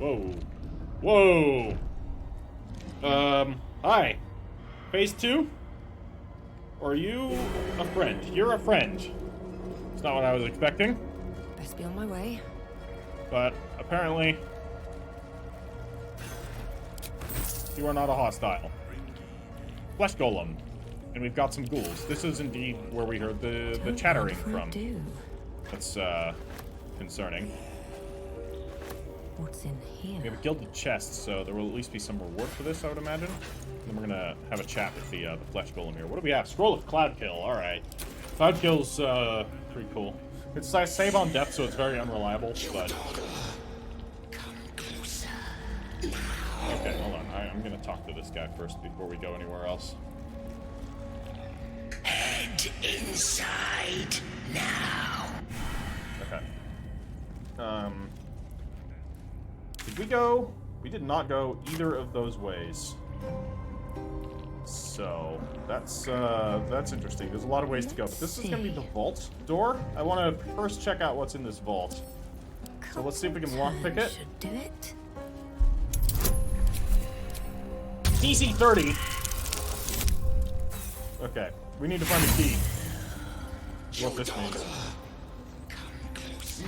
Whoa. Whoa! Hi. Phase 2? Or are you a friend? You're a friend. It's not what I was expecting. Best be on my way. But apparently, you are not a hostile. Flesh Golem. And we've got some ghouls. This is indeed where we heard the chattering from. That's concerning. What's in here? We have a gilded chest, so there will at least be some reward for this, I would imagine. Then we're gonna have a chat with the Flesh Golem here. What do we have? Scroll of Cloud Kill. All right, Cloud Kill's pretty cool. It's save on death, so it's very unreliable. But okay, hold on. I'm gonna talk to this guy first before we go anywhere else. Head inside now. Okay. Did we go? We did not go either of those ways. So that's interesting. There's a lot of ways to go, but this is gonna be the vault door. I want to first check out what's in this vault. So let's see if we can lockpick it. Should do it. DC 30. Okay, we need to find a key. What this means?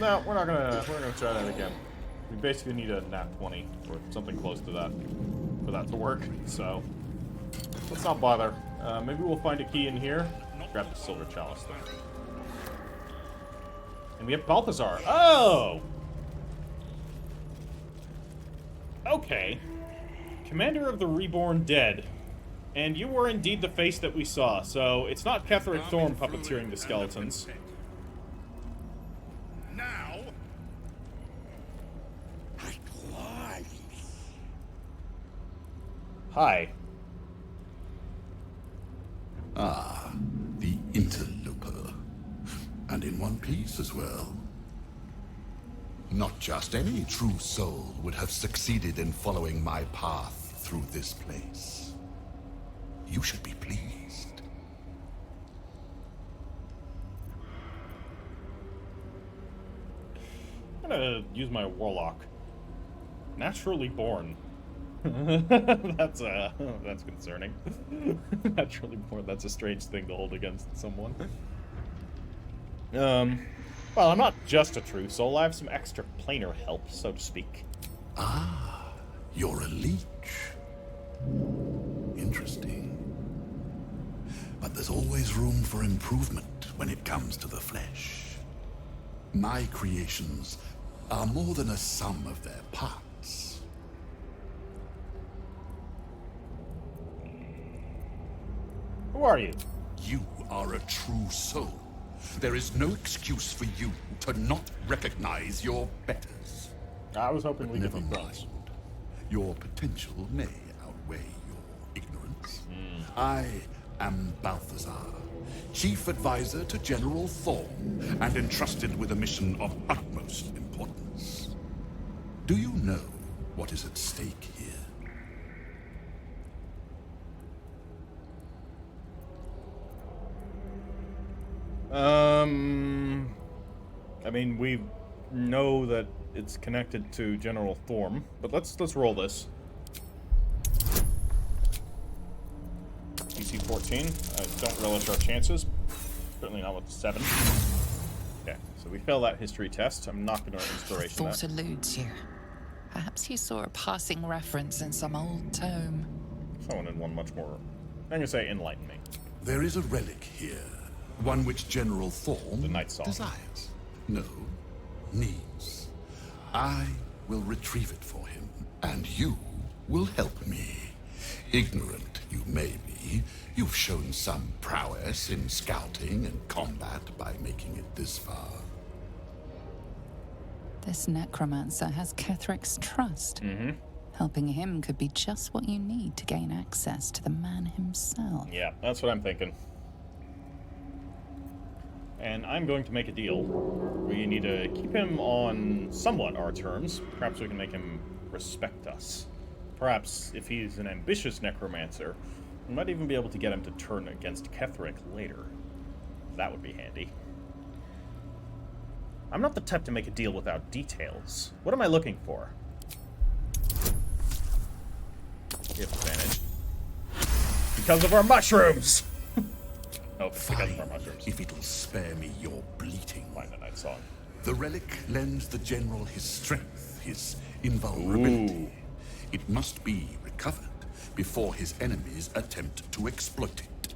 No, we're not gonna try that again. We basically need a nat 20 or something close to that for that to work. So let's not bother. Maybe we'll find a key in here. Grab the silver chalice though. And we have Balthazar. Oh! Okay. Commander of the Reborn Dead. And you were indeed the face that we saw. So it's not Ketheric Thorm puppeteering the skeletons. Now. Hi. Ah, the interloper. And in one piece as well. Not just any true soul would have succeeded in following my path through this place. You should be pleased. I'm gonna use my Warlock. Naturally born. That's concerning. Naturally born, that's a strange thing to hold against someone. Well, I'm not just a true soul, I have some extra planar help, so to speak. Ah, you're a leech. Interesting. But there's always room for improvement when it comes to the flesh. My creations are more than a sum of their parts. Who are you? You are a true soul. There is no excuse for you to not recognize your betters. I was hoping we could Never be mind. friends. Your potential may outweigh your ignorance. I am Balthazar, Chief Advisor to General Thorm, and entrusted with a mission of utmost importance. Do you know what is at stake here? I mean, we know that it's connected to General Thorm, but let's roll this. DC 14. I don't relish our chances. Certainly not with 7. Okay, so we fail that history test. I'm not going to inspiration Thought that. eludes you. Perhaps you saw a passing reference in some old tome. Someone in one much more. I'm going to say enlighten me. There is a relic here, one which General Thorm The Night Song. desires. No, needs. I will retrieve it for him, and you will help me. Ignorant you may be, you've shown some prowess in scouting and combat by making it this far. This necromancer has Ketheric's trust. Mm-hmm. Helping him could be just what you need to gain access to the man himself. Yeah, that's what I'm thinking. And I'm going to make a deal. We need to keep him on somewhat our terms. Perhaps we can make him respect us. Perhaps, if he's an ambitious necromancer, we might even be able to get him to turn against Ketheric later. That would be handy. I'm not the type to make a deal without details. What am I looking for? We have advantage. Because of our mushrooms! Oh, it's because of our mushrooms. If it'll spare me your bleating. Find the Night Song. The relic lends the general his strength, his invulnerability. Ooh. It must be recovered before his enemies attempt to exploit it.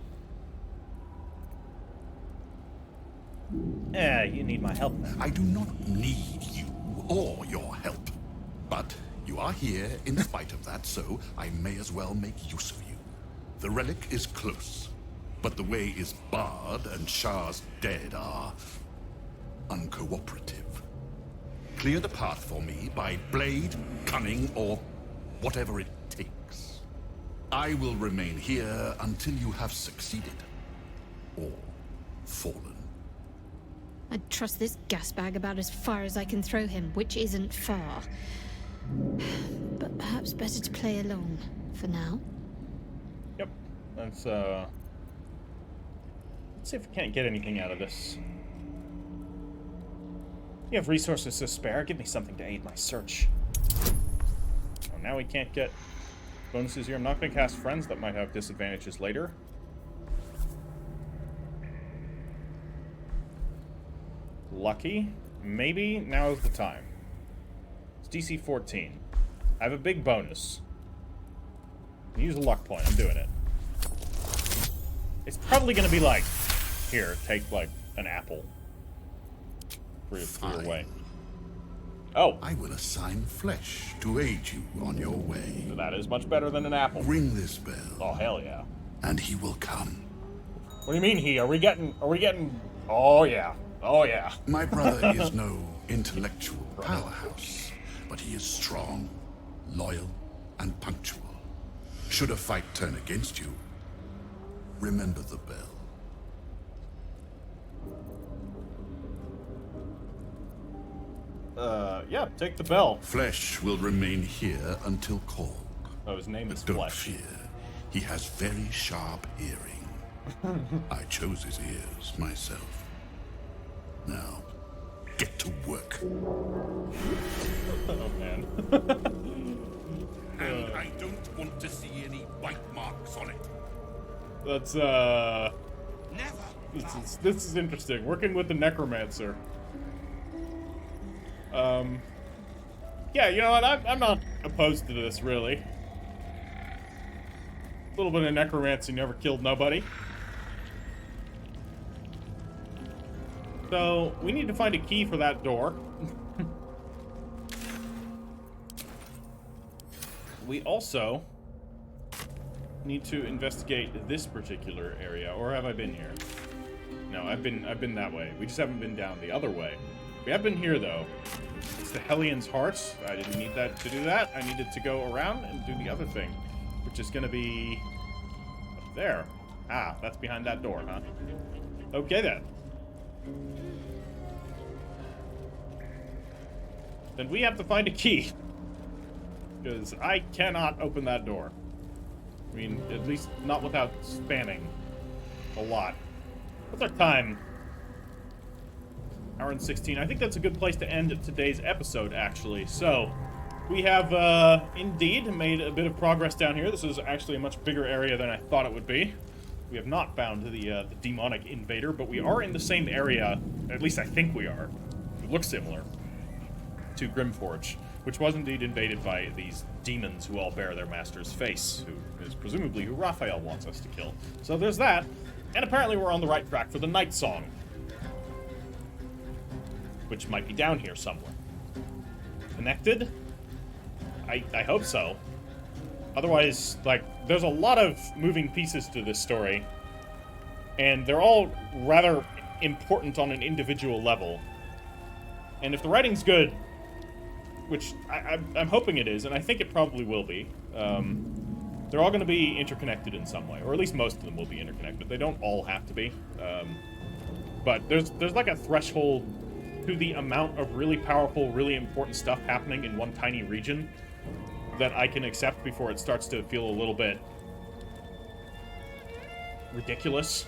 You need my help now. I do not need you or your help. But you are here in spite of that, so I may as well make use of you. The relic is close, but the way is barred and Shar's dead are uncooperative. Clear the path for me by blade, cunning, or whatever it takes. I will remain here until you have succeeded or fallen. I'd trust this gas bag about as far as I can throw him, which isn't far. But perhaps better to play along for now. Yep. Let's see if we can't get anything out of this. You have resources to spare. Give me something to aid my search. Oh, now we can't get bonuses here. I'm not going to cast friends. That might have disadvantages later. Lucky. Maybe now is the time. It's DC 14. I have a big bonus. Use a luck point. I'm doing it. It's probably going to be like, here, take like an apple. For your way. Oh. I will assign flesh to aid you on your way. That is much better than an apple. Ring this bell. Oh, hell yeah. And he will come. What do you mean he? Are we getting... Oh, yeah. Oh, yeah. My brother is no intellectual powerhouse, but he is strong, loyal, and punctual. Should a fight turn against you, remember the bell. Yeah, take the bell. Flesh will remain here until called. Oh, his name is Don't Flesh. fear. He has very sharp hearing. I chose his ears myself. Now, get to work. Oh, man. And I don't want to see any bite marks on it. That's, This is interesting. Working with the Necromancer. Yeah, you know what? I'm not opposed to this, really. A little bit of necromancy never killed nobody. So, we need to find a key for that door. We also need to investigate this particular area, or have I been here? No, I've been that way. We just haven't been down the other way. We have been here, though. It's the Hellions' Hearts. I didn't need that to do that. I needed to go around and do the other thing, which is going to be up there. Ah, that's behind that door, huh? Okay, then. Then we have to find a key, because I cannot open that door. I mean, at least not without spanning a lot. What's our time? Hour and 16. I think that's a good place to end today's episode, actually. So, we have, indeed made a bit of progress down here. This is actually a much bigger area than I thought it would be. We have not found the demonic invader, but we are in the same area. At least I think we are. It looks similar to Grimforge, which was indeed invaded by these demons who all bear their master's face, who is presumably who Raphael wants us to kill. So there's that. And apparently we're on the right track for the Night Song, which might be down here somewhere. Connected? I hope so. Otherwise, like, there's a lot of moving pieces to this story, and they're all rather important on an individual level. And if the writing's good, which I'm hoping it is, and I think it probably will be, they're all going to be interconnected in some way, or at least most of them will be interconnected. They don't all have to be, but there's like a threshold to the amount of really powerful, really important stuff happening in one tiny region that I can accept before it starts to feel a little bit ridiculous,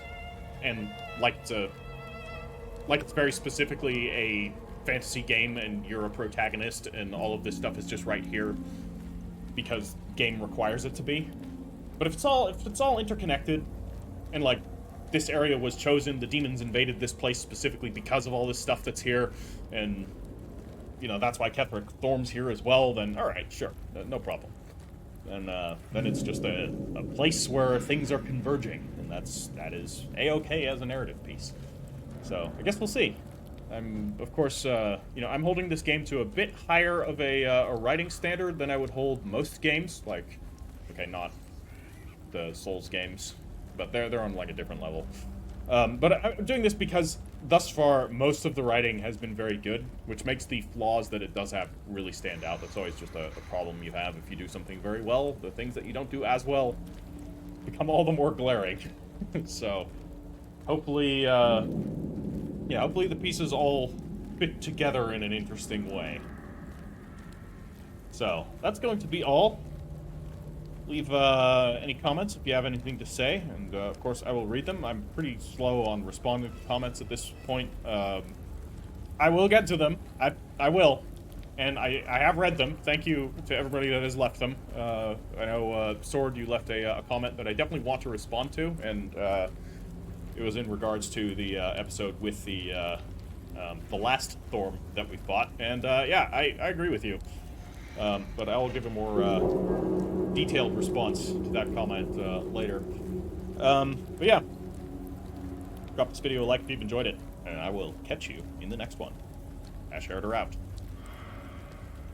and like it's very specifically a fantasy game and you're a protagonist and all of this stuff is just right here because game requires it to be. But if it's all interconnected, and like this area was chosen, the demons invaded this place specifically because of all this stuff that's here, and you know that's why Ketheric Thorm's here as well, then all right, sure, no problem. And then it's just a place where things are converging, and that is a-okay as a narrative piece. So I guess we'll see. I'm, of course, I'm holding this game to a bit higher of a writing standard than I would hold most games. Like, okay, not the Souls games, but they're on like a different level. But I'm doing this because thus far most of the writing has been very good, which makes the flaws that it does have really stand out. That's always just a problem you have if you do something very well. The things that you don't do as well become all the more glaring. So, hopefully. Yeah, hopefully the pieces all fit together in an interesting way. So, that's going to be all. Leave any comments if you have anything to say, and of course I will read them. I'm pretty slow on responding to comments at this point. I will get to them. I will. And I have read them. Thank you to everybody that has left them. I know, Sword, you left a comment that I definitely want to respond to, and it was in regards to the episode with the last Thorm that we fought, and yeah, I agree with you. But I will give a more detailed response to that comment later. But yeah, drop this video a like if you've enjoyed it, and I will catch you in the next one. Ash Herder out.